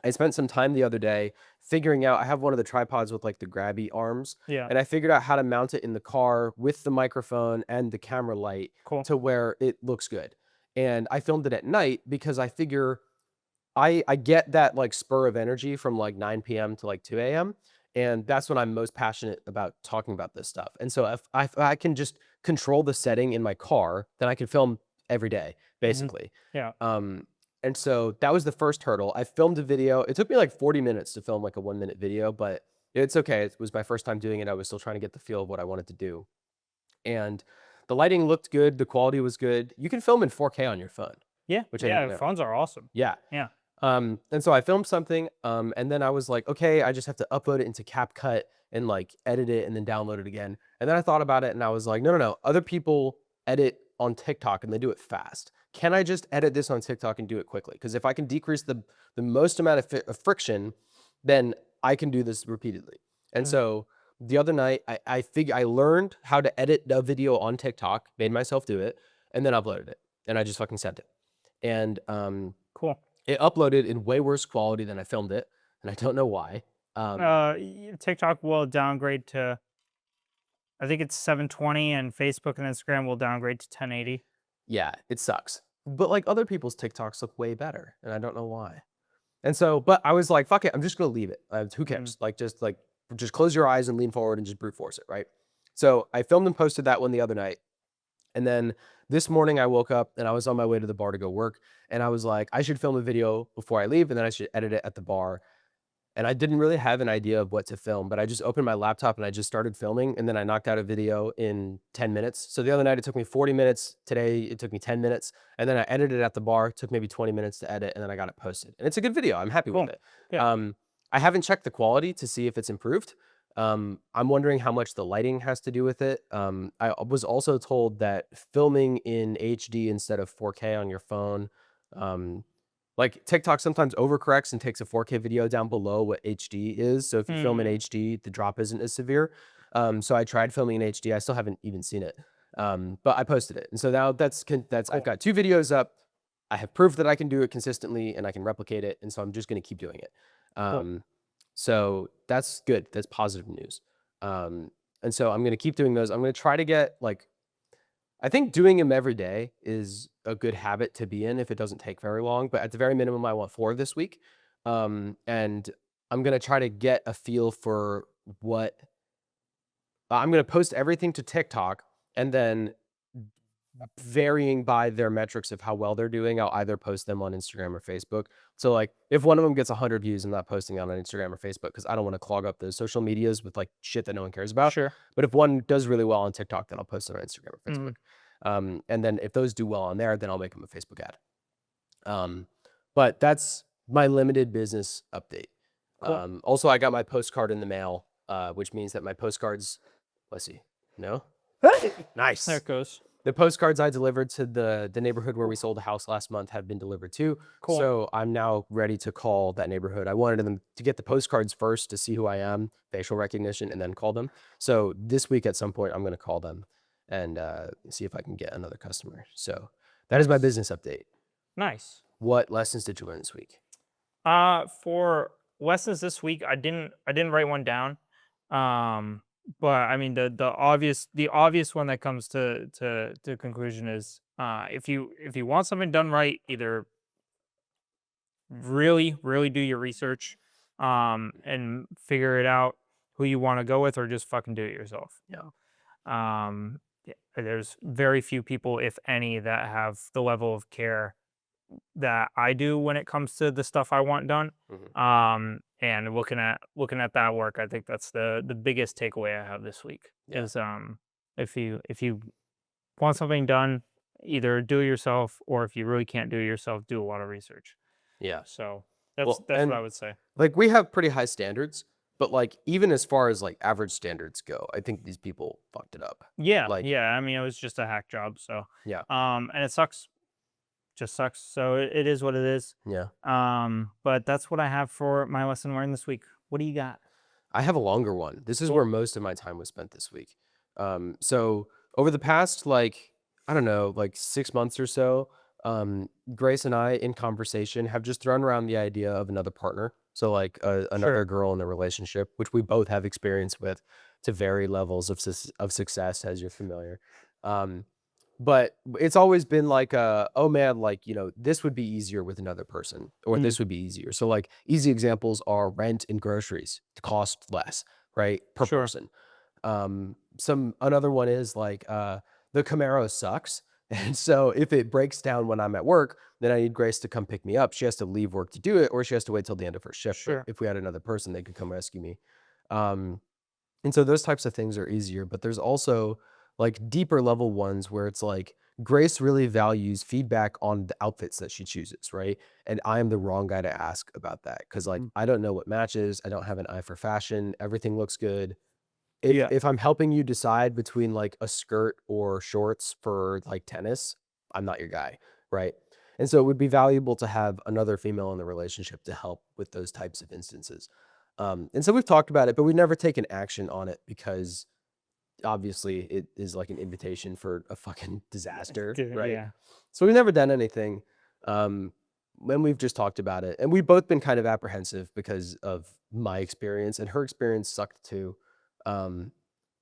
I spent some time the other day figuring out, I have one of the tripods with like the grabby arms. Yeah. And I figured out how to mount it in the car with the microphone and the camera light to where it looks good. And I filmed it at night because I figure I get that like spur of energy from like 9 p.m. to like 2 a.m. And that's when I'm most passionate about talking about this stuff. And so if I can just control the setting in my car, then I can film every day, basically. Yeah. And so that was the first hurdle. I filmed a video. It took me like 40 minutes to film like a 1-minute video, but it's okay. It was my first time doing it. I was still trying to get the feel of what I wanted to do. And the lighting looked good. The quality was good. You can film in 4K on your phone. Yeah. Which I didn't know. Phones are awesome. Yeah. Yeah. And so I filmed something, and then I was like, okay, I just have to upload it into CapCut and like edit it and then download it again. And then I thought about it and I was like, no. Other people edit on TikTok and they do it fast. Can I just edit this on TikTok and do it quickly? Because if I can decrease the most amount of friction, then I can do this repeatedly. And so the other night, I learned how to edit a video on TikTok, made myself do it, and then uploaded it. And I just fucking sent it. And cool. It uploaded in way worse quality than I filmed it, and I don't know why. TikTok will downgrade to, I think it's 720, and Facebook and Instagram will downgrade to 1080. Yeah, it sucks. But like other people's TikToks look way better, and I don't know why. And so, but I was like, fuck it, I'm just gonna leave it. Who cares? Just close your eyes and lean forward and just brute force it, right? So I filmed and posted that one the other night. And then this morning I woke up and I was on my way to the bar to go work. And I was like, I should film a video before I leave, and then I should edit it at the bar. And I didn't really have an idea of what to film, but I just opened my laptop and I just started filming, and then I knocked out a video in 10 minutes. So the other night it took me 40 minutes. Today it took me 10 minutes. And then I edited it at the bar. It took maybe 20 minutes to edit, and then I got it posted. And it's a good video. I'm happy with it. Yeah. I haven't checked the quality to see if it's improved. I'm wondering how much the lighting has to do with it. I was also told that filming in HD instead of 4K on your phone, like TikTok sometimes overcorrects and takes a 4K video down below what HD is. So if you film in HD, the drop isn't as severe. So I tried filming in HD. I still haven't even seen it, but I posted it. And so now I've got 2 videos up. I have proof that I can do it consistently and I can replicate it. And so I'm just going to keep doing it. So that's good. That's positive news. And so I'm going to keep doing those. I'm going to try to get I think doing them every day is a good habit to be in if it doesn't take very long, but at the very minimum, I want 4 this week. And I'm going to try to get a feel for what I'm going to post everything to TikTok, and then varying by their metrics of how well they're doing, I'll either post them on Instagram or Facebook. So like if one of them gets 100 views, I'm not posting it on Instagram or Facebook because I don't want to clog up those social medias with like shit that no one cares about. Sure. But if one does really well on TikTok, then I'll post it on Instagram or Facebook. And then if those do well on there, then I'll make them a Facebook ad. But that's my limited business update. Cool. Also, I got my postcard in the mail, which means that my postcards, let's see, no? Nice. There it goes. The postcards I delivered to the neighborhood where we sold a house last month have been delivered too. Cool. So I'm now ready to call that neighborhood. I wanted them to get the postcards first to see who I am, facial recognition, and then call them. So this week at some point, I'm going to call them and see if I can get another customer. So that is my business update. Nice. What lessons did you learn this week? For lessons this week, I didn't write one down. But I mean the obvious one that comes to conclusion is if you want something done right, either really do your research and figure it out who you want to go with, or just fucking do it yourself. Yeah. There's very few people, if any, that have the level of care that I do when it comes to the stuff I want done. And looking at that work, I think that's the biggest takeaway I have this week. Yeah. Is if you want something done, either do it yourself, or if you really can't do it yourself, do a lot of research. Yeah. So that's what I would say. Like, we have pretty high standards, but like even as far as like average standards go, I think these people fucked it up. Yeah, Like, yeah. I mean, it was just a hack job, so yeah. and it sucks. Just sucks. So it is what it is. Yeah. But that's what I have for my lesson learned this week. What do you got? I have a longer one. This is where most of my time was spent this week. So over the past, like, I don't know, like 6 months or so, Grace and I in conversation have just thrown around the idea of another partner. So like another girl in a relationship, which we both have experience with to vary levels of success, as you're familiar. But it's always been like, oh man, like, you know, this would be easier with another person, or this would be easier. So like easy examples are rent and groceries to cost less, right? Per person. Another one is like, the Camaro sucks. And so if it breaks down when I'm at work, then I need Grace to come pick me up. She has to leave work to do it, or she has to wait till the end of her shift. But if we had another person, they could come rescue me. And so those types of things are easier, but there's also like deeper level ones where it's like Grace really values feedback on the outfits that she chooses, right? And I am the wrong guy to ask about that because like I don't know what matches. I don't have an eye for fashion. Everything looks good. If I'm helping you decide between like a skirt or shorts for like tennis, I'm not your guy, right? And so it would be valuable to have another female in the relationship to help with those types of instances. And so we've talked about it, but we've never taken action on it because obviously it is like an invitation for a fucking disaster, right? Yeah. So we've never done anything. When we've just talked about it, and we've both been kind of apprehensive because of my experience, and her experience sucked too. And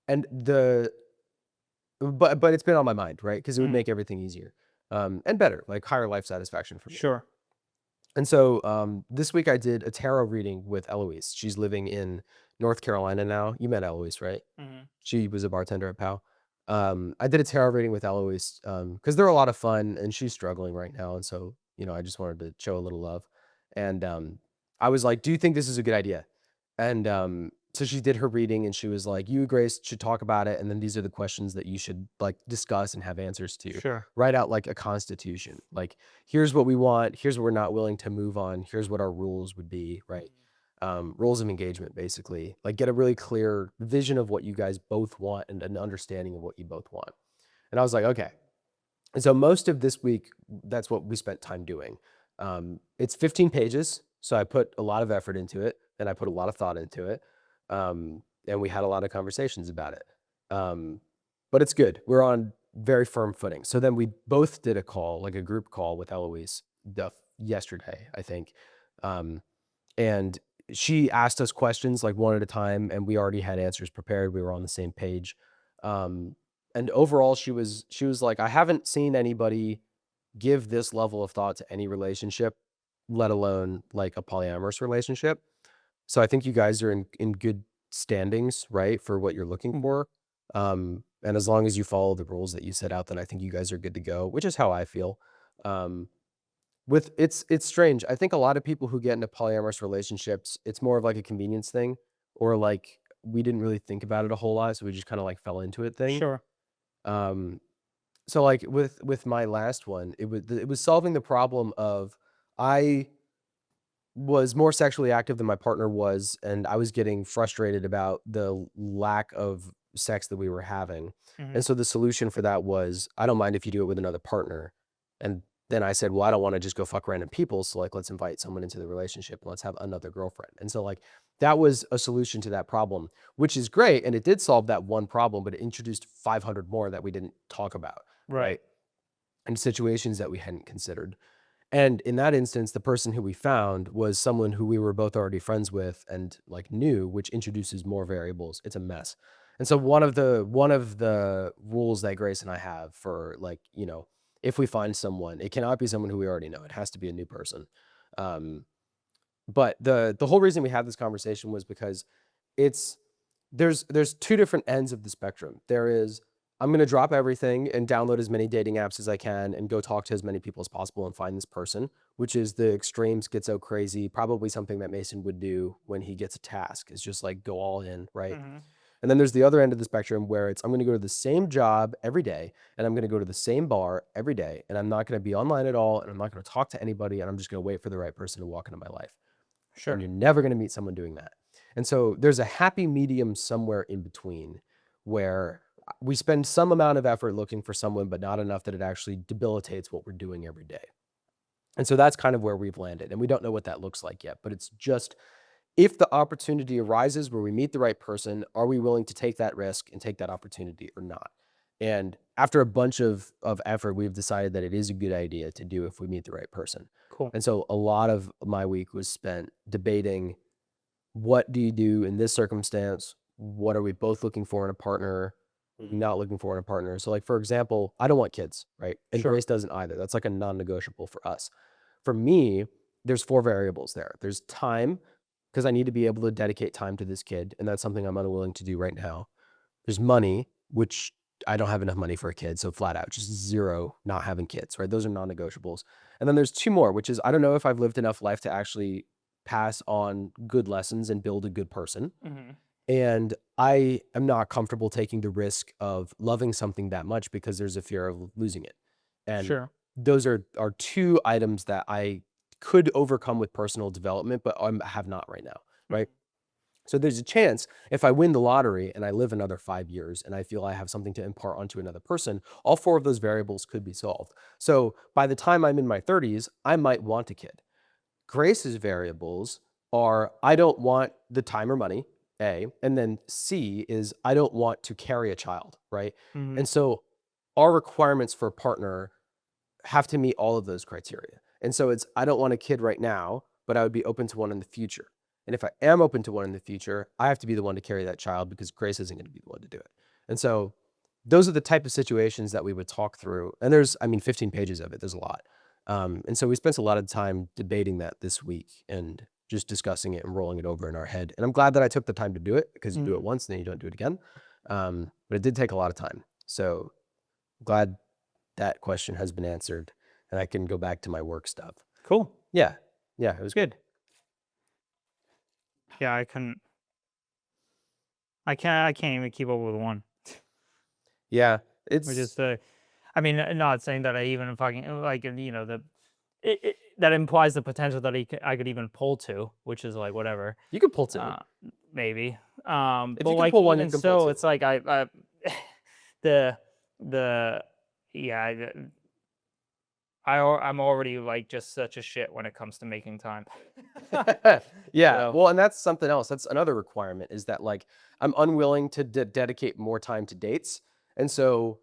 but it's been on my mind, right? Because it would make everything easier, and better, like higher life satisfaction for me. Sure. And so this week I did a tarot reading with Eloise. She's living in North Carolina now. You met Eloise, right? She was a bartender at POW. I did a tarot reading with Eloise because they're a lot of fun, and she's struggling right now. And so, you know, I just wanted to show a little love. And I was like, do you think this is a good idea? And so she did her reading, and she was like, you, Grace, should talk about it. And then these are the questions that you should like discuss and have answers to. Sure. Write out like a constitution. Like, here's what we want. Here's what we're not willing to move on. Here's what our rules would be, right? Rules of engagement, basically. Like, get a really clear vision of what you guys both want and an understanding of what you both want. And I was like, okay. And so most of this week, that's what we spent time doing. It's 15 pages. So I put a lot of effort into it, and I put a lot of thought into it. And we had a lot of conversations about it. But it's good. We're on very firm footing. So then we both did a call, like a group call with Eloise yesterday, I think. And she asked us questions like one at a time, and we already had answers prepared. We were on the same page. And overall, she was like, I haven't seen anybody give this level of thought to any relationship, let alone like a polyamorous relationship. So I think you guys are in good standings, right, for what you're looking for. And as long as you follow the rules that you set out, then I think you guys are good to go, which is how I feel. It's strange. I think a lot of people who get into polyamorous relationships, it's more of like a convenience thing, or like we didn't really think about it a whole lot, so we just kind of like fell into it thing. Sure. So like with my last one, it was solving the problem of I was more sexually active than my partner was, and I was getting frustrated about the lack of sex that we were having. Hmm. And so the solution for that was, I don't mind if you do it with another partner. And then I said, well, I don't want to just go fuck random people. So like, let's invite someone into the relationship and let's have another girlfriend. And so like, that was a solution to that problem, which is great. And it did solve that one problem, but it introduced 500 more that we didn't talk about. Right. And situations that we hadn't considered. And in that instance, the person who we found was someone who we were both already friends with and like knew, which introduces more variables. It's a mess. And so one of the rules that Grace and I have for like, if we find someone, it cannot be someone who we already know. It has to be a new person. Um, but the whole reason we had this conversation was because it's there's two different ends of the spectrum. There is, I'm going to drop everything and download as many dating apps as I can and go talk to as many people as possible and find this person, which is the extreme schizo crazy, probably something that Mason would do when he gets a task, is just like go all in, right? Hmm. And then there's the other end of the spectrum where it's, I'm going to go to the same job every day and I'm going to go to the same bar every day and I'm not going to be online at all and I'm not going to talk to anybody and I'm just going to wait for the right person to walk into my life. Sure. And you're never going to meet someone doing that. And so there's a happy medium somewhere in between where we spend some amount of effort looking for someone, but not enough that it actually debilitates what we're doing every day. And so that's kind of where we've landed. And we don't know what that looks like yet, but it's just, if the opportunity arises where we meet the right person, are we willing to take that risk and take that opportunity or not? And after a bunch of effort, we've decided that it is a good idea to do if we meet the right person. Cool. And so a lot of my week was spent debating, what do you do in this circumstance? What are we both looking for in a partner? Not looking for in a partner. So like, for example, I don't want kids, right? And Sure. Grace doesn't either. That's like a non-negotiable for us. For me, there's 4 variables there. There's time, because I need to be able to dedicate time to this kid, and that's something I'm unwilling to do right now. There's money, which I don't have enough money for a kid, so flat out, just 0 not having kids, right? Those are non-negotiables. And then there's 2 more, which is, I don't know if I've lived enough life to actually pass on good lessons and build a good person. Hmm. And I am not comfortable taking the risk of loving something that much because there's a fear of losing it. And Sure. those are 2 items that I could overcome with personal development, but I have not right now, right? So there's a chance if I win the lottery and I live another 5 years and I feel I have something to impart onto another person, all 4 of those variables could be solved. So by the time I'm in my 30s, I might want a kid. Grace's variables are, I don't want the time or money, A, and then C is, I don't want to carry a child, right? Hmm. And so our requirements for a partner have to meet all of those criteria. And so it's, I don't want a kid right now, but I would be open to one in the future. And if I am open to one in the future, I have to be the one to carry that child because Grace isn't going to be the one to do it. And so those are the type of situations that we would talk through. And there's, 15 pages of it. There's a lot. And so we spent a lot of time debating that this week and just discussing it and rolling it over in our head. And I'm glad that I took the time to do it, because you do it once and then you don't do it again. But it did take a lot of time. So glad that question has been answered and I can go back to my work stuff. Cool. Yeah. Yeah, it was good. Yeah, I can't even keep up with one. Yeah. Which is I mean, not saying that I even fucking like, that implies the potential that I could even pull to, which is like whatever. You could pull 2. Maybe. If But you can like pull one, you even can pull so, 2. it's like yeah, I'm already like just such a shit when it comes to making time. Yeah. So- Well, and that's something else. That's another requirement, is that like, I'm unwilling to dedicate more time to dates. And so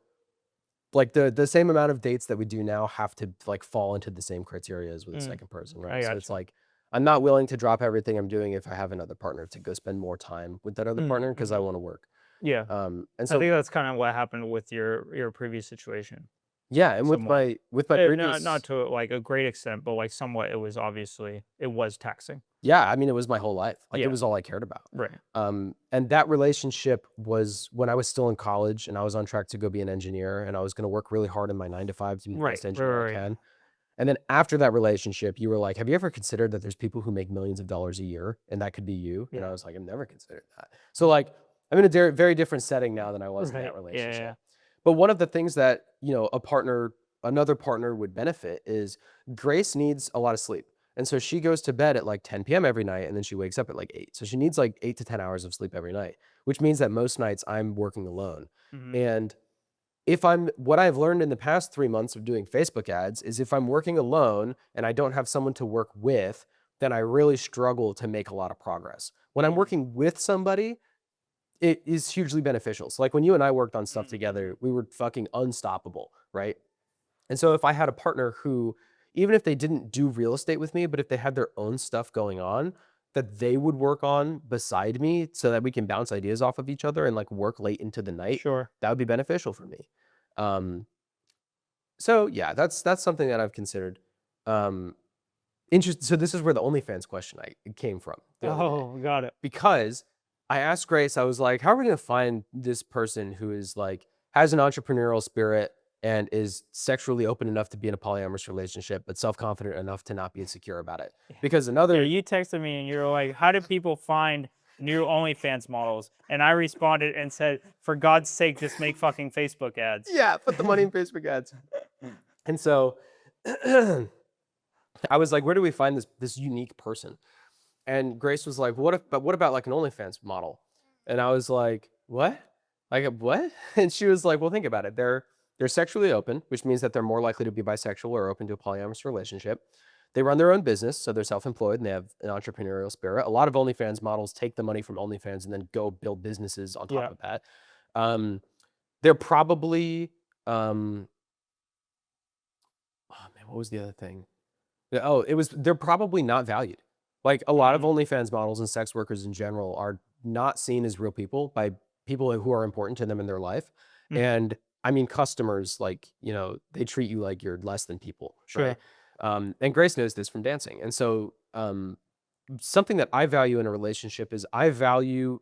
like the same amount of dates that we do now have to like fall into the same criteria as with a second person, right? So it's gotcha. like, I'm not willing to drop everything I'm doing if I have another partner to go spend more time with that other partner, because I want to work. Yeah. And I so think that's kind of what happened with your previous situation. yeah, and with somewhat. my previous, Not to like a great extent, but like somewhat, it was taxing. yeah, it was my whole life. Like Yeah. it was all I cared about. Right. And that relationship was when I was still in college and I was on track to go be an engineer, and I was going to work really hard in my 9 to 5 to be the best engineer I can. And then after that relationship, you were like, have you ever considered that there's people who make millions of dollars a year and that could be you? And I was like, I've never considered that. So like, I'm in a very different setting now than I was in that relationship. But one of the things that, another partner would benefit is Grace needs a lot of sleep. And so she goes to bed at like 10 p.m. every night, and then she wakes up at like 8. So she needs like 8 to 10 hours of sleep every night, which means that most nights I'm working alone. And what I've learned in the past 3 months of doing Facebook ads is if I'm working alone and I don't have someone to work with, then I really struggle to make a lot of progress. When I'm working with somebody, it is hugely beneficial. So like when you and I worked on stuff together, we were fucking unstoppable, right? And so if I had a partner who, even if they didn't do real estate with me, but if they had their own stuff going on that they would work on beside me so that we can bounce ideas off of each other and like work late into the night, Sure. that would be beneficial for me. So yeah, that's something that I've considered. So this is where the OnlyFans question came from. Oh, got it. Because I asked Grace, I was like, how are we going to find this person who is like, has an entrepreneurial spirit and is sexually open enough to be in a polyamorous relationship, but self-confident enough to not be insecure about it? Because Yeah, you texted me and you're like, how do people find new OnlyFans models? And I responded and said, for God's sake, just make fucking Facebook ads. Yeah, put the money in Facebook ads. And so I was like, where do we find this unique person? And Grace was like, what about like an OnlyFans model? And I was like, what? Like a what? And she was like, well, think about it. They're sexually open, which means that they're more likely to be bisexual or open to a polyamorous relationship. They run their own business, so they're self-employed and they have an entrepreneurial spirit. A lot of OnlyFans models take the money from OnlyFans and then go build businesses on top of that. They're probably, oh man, what was the other thing? They're probably not valued. Like a lot of OnlyFans models and sex workers in general are not seen as real people by people who are important to them in their life. And I mean, customers, like, they treat you like you're less than people. Sure. Right? And Grace knows this from dancing. And so something that I value in a relationship is I value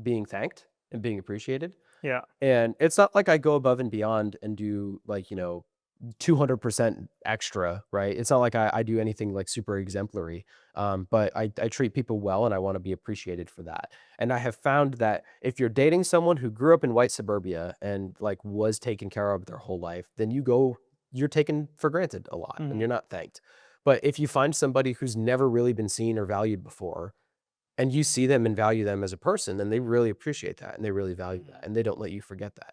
being thanked and being appreciated. Yeah. And it's not like I go above and beyond and do like, 200% extra, right? It's not like I do anything like super exemplary, but I treat people well and I want to be appreciated for that. And I have found that if you're dating someone who grew up in white suburbia and like was taken care of their whole life, then you're taken for granted a lot and you're not thanked. But if you find somebody who's never really been seen or valued before, and you see them and value them as a person, then they really appreciate that and they really value that and they don't let you forget that.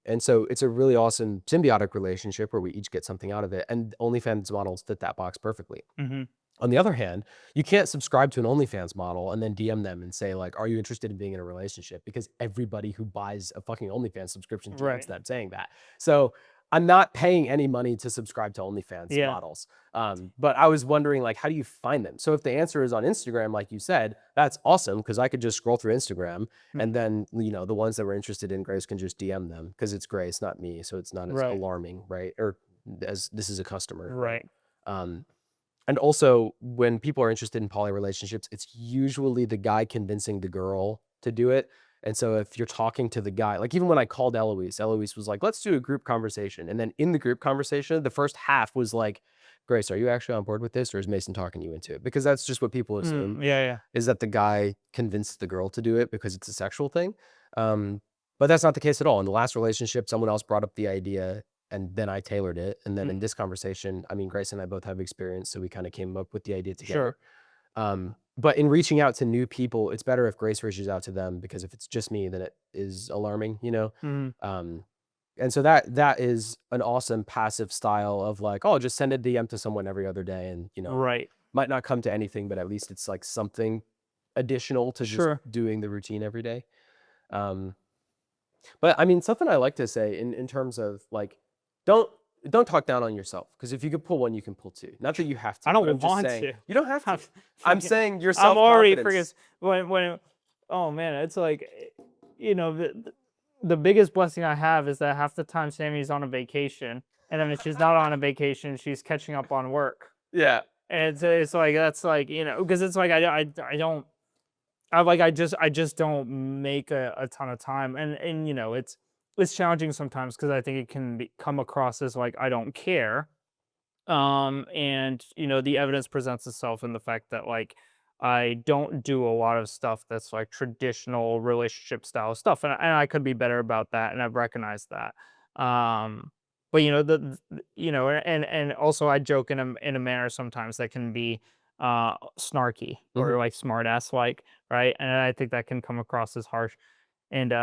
And so it's a really awesome symbiotic relationship where we each get something out of it. And OnlyFans models fit that box perfectly. On the other hand, you can't subscribe to an OnlyFans model and then DM them and say like, are you interested in being in a relationship? Because everybody who buys a fucking OnlyFans subscription DMs them saying that. So I'm not paying any money to subscribe to OnlyFans models. But I was wondering, like, how do you find them? So if the answer is on Instagram, like you said, that's awesome because I could just scroll through Instagram and then, the ones that we're interested in, Grace can just DM them because it's Grace, not me. So it's not as alarming, right? Or as this is a customer. Right. And also when people are interested in poly relationships, it's usually the guy convincing the girl to do it. And so if you're talking to the guy, like even when I called Eloise was like, let's do a group conversation. And then in the group conversation, the first half was like, Grace, are you actually on board with this or is Mason talking you into it? Because that's just what people assume is that the guy convinced the girl to do it because it's a sexual thing. But that's not the case at all. In the last relationship, someone else brought up the idea and then I tailored it. And then in this conversation, I mean, Grace and I both have experience. So we kind of came up with the idea together. But in reaching out to new people, it's better if Grace reaches out to them because if it's just me, then it is alarming, and so that is an awesome passive style of like, oh, just send a DM to someone every other day and, might not come to anything, but at least it's like something additional to just doing the routine every day. But I mean, something I like to say in terms of like, don't talk down on yourself because if you could pull one, you can pull two. Not that you have to. I don't want to. You don't have to. I'm saying your I'm already self-confidence. when oh man, it's like, the biggest blessing I have is that half the time Sammy's on a vacation, and then if she's not on a vacation, she's catching up on work. Yeah. And it's like that's like because it's like I just don't make a ton of time, and it's challenging sometimes because I think it can come across as like I don't care, and the evidence presents itself in the fact that like I don't do a lot of stuff that's like traditional relationship style stuff, and I could be better about that, and I've recognized that. But you know, and also I joke in a manner sometimes that can be snarky or like smart ass like, right? And I think that can come across as harsh. And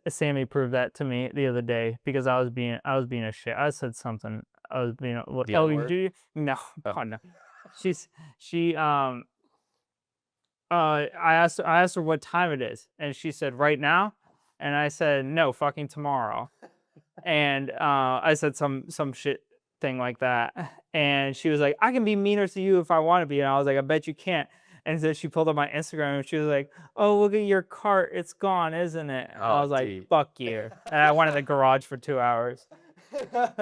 Sammy proved that to me the other day because I was being a shit. I said something. I was being what? The Oh, N-word? no, Oh. God, no. She I asked her what time it is, and she said right now, and I said no, fucking tomorrow. And I said some shit thing like that, and she was like, I can be meaner to you if I want to be, and I was like, I bet you can't. And so she pulled up my Instagram and she was like, oh, look at your cart, it's gone, isn't it? I Oh, was like, dude. fuck you. And I went in the garage for 2 hours.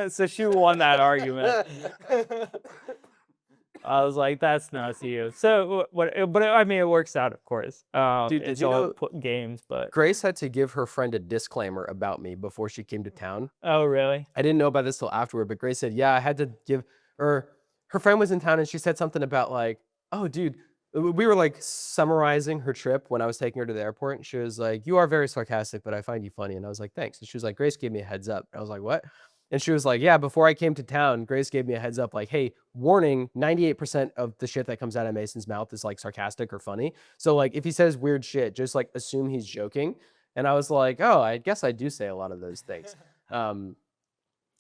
So she won that argument. I was like, that's not you. So but I mean, it works out, of course. Dude, did It's you all know games, but Grace had to give her friend a disclaimer about me before she came to town? oh, really? I didn't know about this till afterward, but Grace said, yeah, I had to give, or her friend was in town and she said something about like, oh, dude, we were like summarizing her trip when I was taking her to the airport. And she was like, you are very sarcastic, but I find you funny. And I was like, thanks. And she was like, Grace gave me a heads up. And I was like, what? And she was like, yeah, before I came to town, Grace gave me a heads up like, hey, warning, 98% of the shit that comes out of Mason's mouth is like sarcastic or funny. So like if he says weird shit, just like assume he's joking. And I was like, oh, I guess I do say a lot of those things.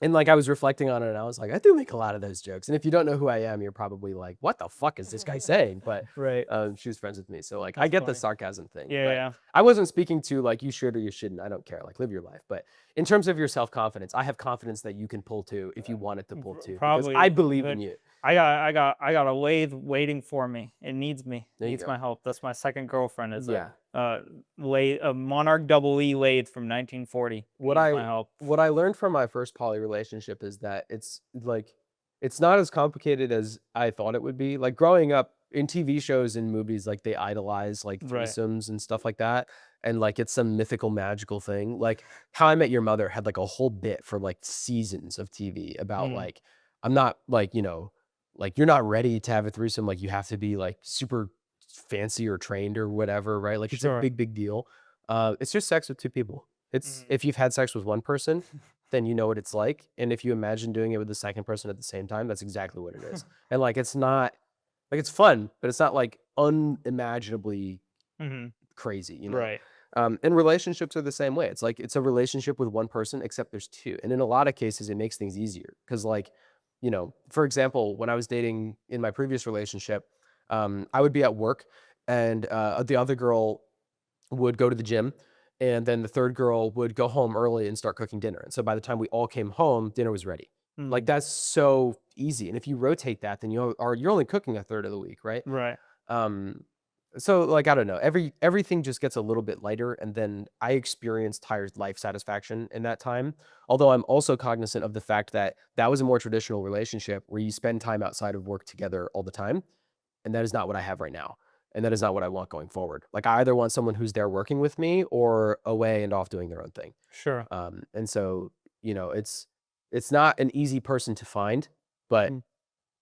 And like I was reflecting on it and I was like, I do make a lot of those jokes. And if you don't know who I am, you're probably like, what the fuck is this guy saying? But Right. she was friends with me. So like I That's get the funny. sarcasm thing. Yeah, But yeah. I wasn't speaking to like you should or you shouldn't. I don't care. Like live your life. But in terms of your self-confidence, I have confidence that you can pull to if you wanted to pull to because I Probably, believe in but you. I got a lathe waiting for me. It needs me. There you Needs go. my help. That's my second girlfriend. Is Yeah. a Monarch Double E lathe from 1940. What Needs I my help. what I learned from my first poly relationship is that it's like it's not as complicated as I thought it would be. Like growing up in TV shows and movies, like they idolize like Right. threesomes and stuff like that. And like it's some mythical, magical thing. Like How I Met Your Mother had like a whole bit for like seasons of TV about Mm. like I'm not like, like you're not ready to have a threesome. Like you have to be like super fancy or trained or whatever, right? Like it's a Sure. big, big deal. It's just sex with two people. It's Mhm. if you've had sex with one person, then you know what it's like. And if you imagine doing it with the second person at the same time, that's exactly what it is. And like it's not like it's fun, but it's not like unimaginably Mhm. crazy, Right. And relationships are the same way. It's like it's a relationship with one person, except there's two. And in a lot of cases, it makes things easier. Cause like, for example, when I was dating in my previous relationship, I would be at work and the other girl would go to the gym and then the third girl would go home early and start cooking dinner. And so by the time we all came home, dinner was ready. Like Mm. that's so easy. And if you rotate that, then you're only cooking a third of the week, right? Right. Um, so like I don't know, everything just gets a little bit lighter, and then I experienced higher life satisfaction in that time. Although I'm also cognizant of the fact that that was a more traditional relationship where you spend time outside of work together all the time, and that is not what I have right now. And that is not what I want going forward. Like I either want someone who's there working with me or away and off doing their own thing. Sure. And so, it's not an easy person to find, but Mm.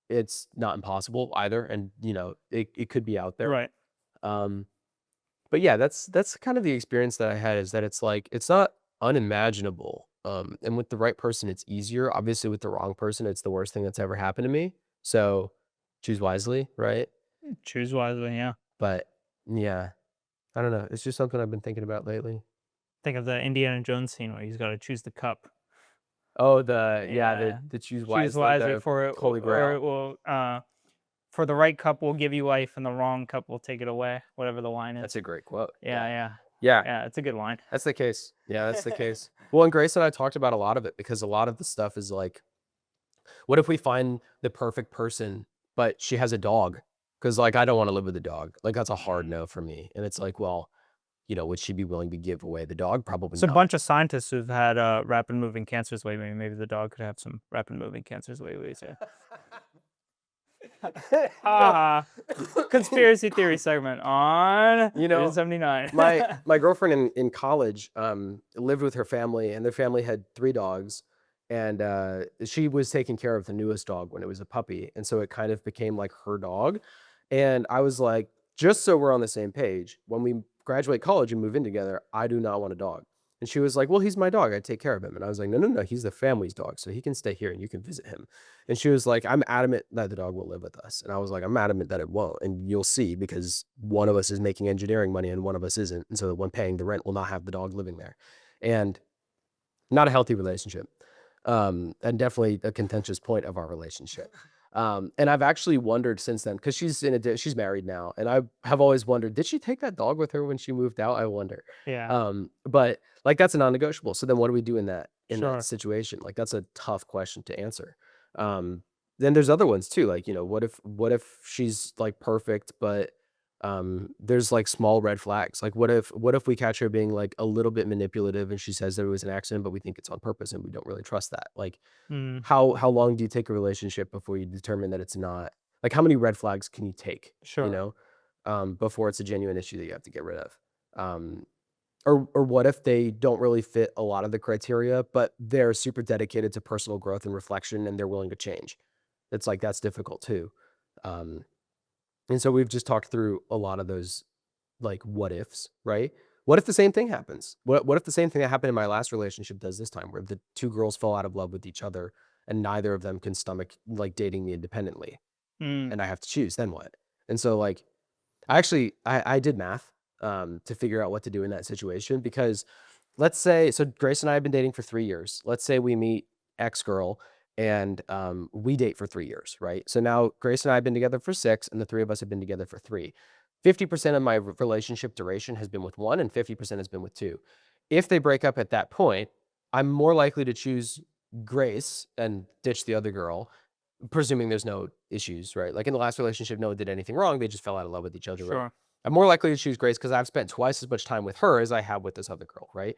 it's not impossible either. And, it could be out there. Right. Um, but yeah, that's kind of the experience that I had is that it's like it's not unimaginable. And with the right person, it's easier. Obviously, with the wrong person, it's the worst thing that's ever happened to me. So choose wisely, right? Choose wisely. Yeah. But yeah, I don't know. It's just something I've been thinking about lately. Think of the Indiana Jones scene where he's got to choose the cup. Oh, Yeah. the choose Choose wisely, wisely the for it, Holy or Grail. it will. For the right cup will give you life, and the wrong cup will take it away. Whatever the line is. That's a great quote. Yeah. Yeah, Yeah. It's a good line. that's the case. Yeah, that's the case. Well, and Grace and I talked about a lot of it because a lot of the stuff is like, what if we find the perfect person, but she has a dog? Because like I don't want to live with a dog. Like that's a hard no for me. And it's like, well, would she be willing to give away the dog? Probably It's a not. bunch of scientists who've had rapid moving cancers lately. Maybe the dog could have some rapid moving cancers lately. So. Conspiracy theory segment on 79. my girlfriend in college lived with her family, and their family had 3 dogs, and she was taking care of the newest dog when it was a puppy, and so it kind of became like her dog. And I was like, just so we're on the same page, when we graduate college and move in together, I do not want a dog. And she was like, well, he's my dog. I take care of him. And I was like, no, he's the family's dog. So he can stay here and you can visit him. And she was like, I'm adamant that the dog will live with us. And I was like, I'm adamant that it won't. And you'll see, because one of us is making engineering money and one of us isn't. And so the one paying the rent will not have the dog living there. And not a healthy relationship. And definitely a contentious point of our relationship. And I've actually wondered since then, because she's married now, and I have always wondered, did she take that dog with her when she moved out? I wonder. Yeah. But like that's a non-negotiable. So then what do we do in that Sure. situation? Like that's a tough question to answer. Then there's other ones too. Like, what if she's like perfect, but there's like small red flags. Like what if we catch her being like a little bit manipulative and she says that it was an accident, but we think it's on purpose and we don't really trust that. Like Mm, how long do you take a relationship before you determine that it's not, like how many red flags can you take, sure. before it's a genuine issue that you have to get rid of? Or what if they don't really fit a lot of the criteria, but they're super dedicated to personal growth and reflection and they're willing to change? It's like, that's difficult too. Um, and so we've just talked through a lot of those like what ifs, right? What if the same thing happens? What if the same thing that happened in my last relationship does this time, where the two girls fall out of love with each other and neither of them can stomach like dating me independently Mm, and I have to choose, then what? And so like I did math to figure out what to do in that situation, because let's say, so Grace and I have been dating for 3 years. Let's say we meet X girl and we date for 3 years, right? So now Grace and I have been together for 6 and the three of us have been together for 3. 50% of my relationship duration has been with one and 50% has been with two. If they break up at that point, I'm more likely to choose Grace and ditch the other girl, presuming there's no issues, right? Like in the last relationship, no one did anything wrong. They just fell out of love with each other, right? sure. I'm more likely to choose Grace because I've spent twice as much time with her as I have with this other girl, right?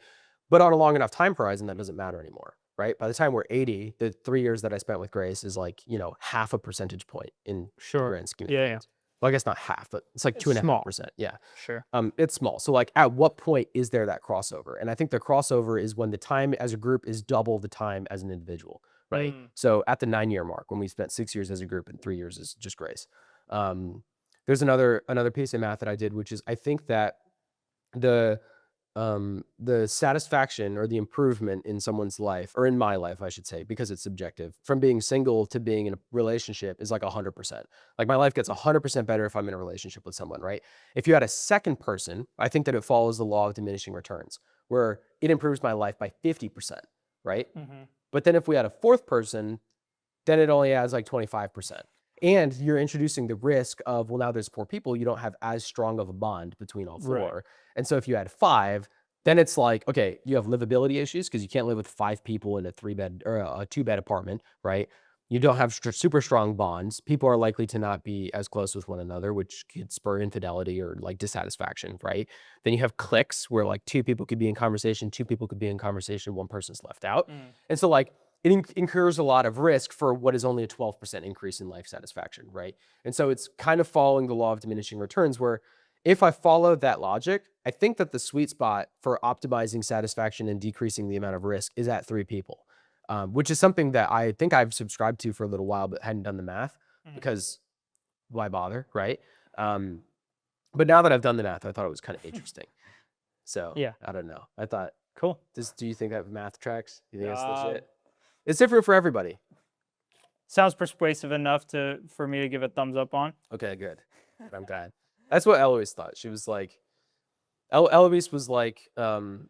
But on a long enough time horizon, that doesn't matter anymore, right? By the time we're 80, the 3 years that I spent with Grace is like, half a percentage point in the Sure. grand scheme of Yeah. Yeah. things. Well, I guess not half, but it's like It's small. 2.5%. Yeah. Sure. It's small. So like at what point is there that crossover? And I think the crossover is when the time as a group is double the time as an individual, right? Mm, So at the 9-year mark, when we spent 6 years as a group and 3 years is just Grace. There's another piece of math that I did, which is I think that the the satisfaction or the improvement in someone's life, or in my life, I should say, because it's subjective, from being single to being in a relationship is like 100%. Like my life gets 100% better if I'm in a relationship with someone, right? If you had a second person, I think that it follows the law of diminishing returns, where it improves my life by 50%, right? mm-hmm. But then if we had a fourth person, then it only adds like 25%. And you're introducing the risk of, well, now there's 4 people, you don't have as strong of a bond between all 4. Right. And so if you had 5, then it's like, okay, you have livability issues because you can't live with 5 people in a 3-bed or a 2-bed apartment, right? You don't have super strong bonds. People are likely to not be as close with one another, which could spur infidelity or like dissatisfaction, right? Then you have cliques where like 2 people could be in conversation, 2 people could be in conversation, one person's left out. Mm, And so like it incurs a lot of risk for what is only a 12% increase in life satisfaction, right? And so it's kind of following the law of diminishing returns, where if I follow that logic, I think that the sweet spot for optimizing satisfaction and decreasing the amount of risk is at 3 people, which is something that I think I've subscribed to for a little while, but hadn't done the math mm. because why bother, right? But now that I've done the math, I thought it was kind of interesting. So Yeah. I don't know. I thought, Cool. do you think that math tracks? Do you think it's Um, legit? It's different for everybody. Sounds persuasive enough for me to give a thumbs up on. Okay, good. I'm glad. That's what Eloise thought. She was like, Eloise was like, what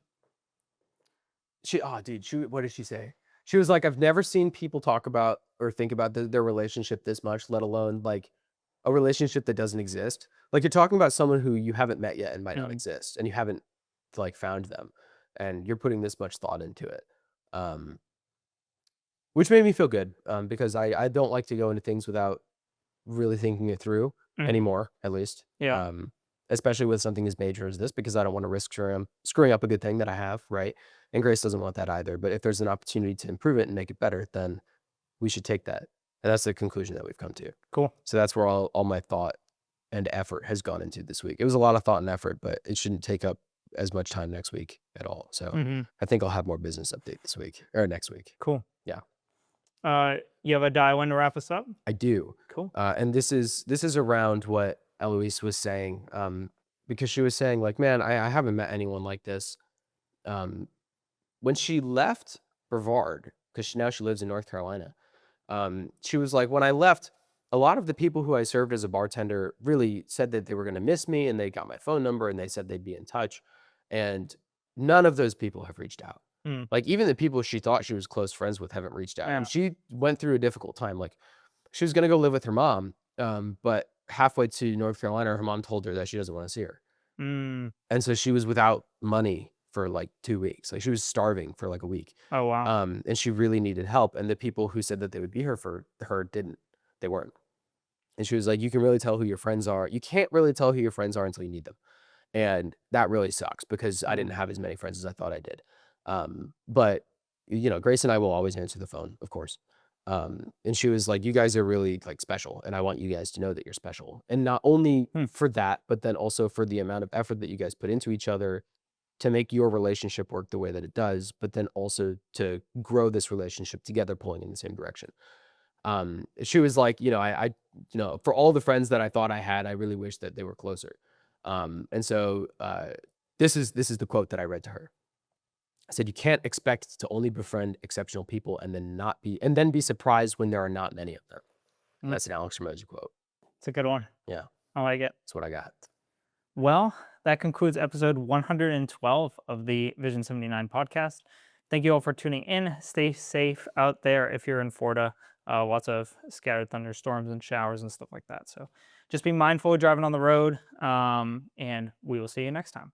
did she say? She was like, I've never seen people talk about or think about their relationship this much, let alone like a relationship that doesn't exist. Like you're talking about someone who you haven't met yet and might not Mm. exist, and you haven't like found them, and you're putting this much thought into it. Which made me feel good, because I don't like to go into things without really thinking it through Mhm. anymore, at least. Yeah. Especially with something as major as this, because I don't want to risk screwing up a good thing that I have, right? And Grace doesn't want that either. But if there's an opportunity to improve it and make it better, then we should take that. And that's the conclusion that we've come to. Cool. So that's where all my thought and effort has gone into this week. It was a lot of thought and effort, but it shouldn't take up as much time next week at all. So Mm-hmm. I think I'll have more business update this week or next week. Cool. Yeah. You have a die when to wrap us up? I do. Cool. And this is around what Eloise was saying, because she was saying like, man, I haven't met anyone like this. When she left Brevard, because now she lives in North Carolina, she was like, when I left, a lot of the people who I served as a bartender really said that they were going to miss me, and they got my phone number and they said they'd be in touch. And none of those people have reached out. Like even the people she thought she was close friends with haven't reached out. And she went through a difficult time. Like she was going to go live with her mom, but halfway to North Carolina, her mom told her that she doesn't want to see her. And so she was without money for like 2 weeks. Like she was starving for like a week. Oh, wow. And she really needed help. And the people who said that they would be here for her didn't. They weren't. And she was like, you can really tell who your friends are. You can't really tell who your friends are until you need them. And that really sucks because I didn't have as many friends as I thought I did. But, you know, Grace and I will always answer the phone, of course. And she was like, you guys are really like special. And I want you guys to know that you're special. And not only for that, but then also for the amount of effort that you guys put into each other to make your relationship work the way that it does, but then also to grow this relationship together, pulling in the same direction. She was like, you know, you know, for all the friends that I thought I had, I really wish that they were closer. And so this is the quote that I read to her. I said, you can't expect to only befriend exceptional people and then be surprised when there are not many of them. That's an Alex Ramosi quote. It's a good one. Yeah. I like it. That's what I got. Well, that concludes episode 112 of the Vision 79 podcast. Thank you all for tuning in. Stay safe out there if you're in Florida. Lots of scattered thunderstorms and showers and stuff like that. So just be mindful of driving on the road, and we will see you next time.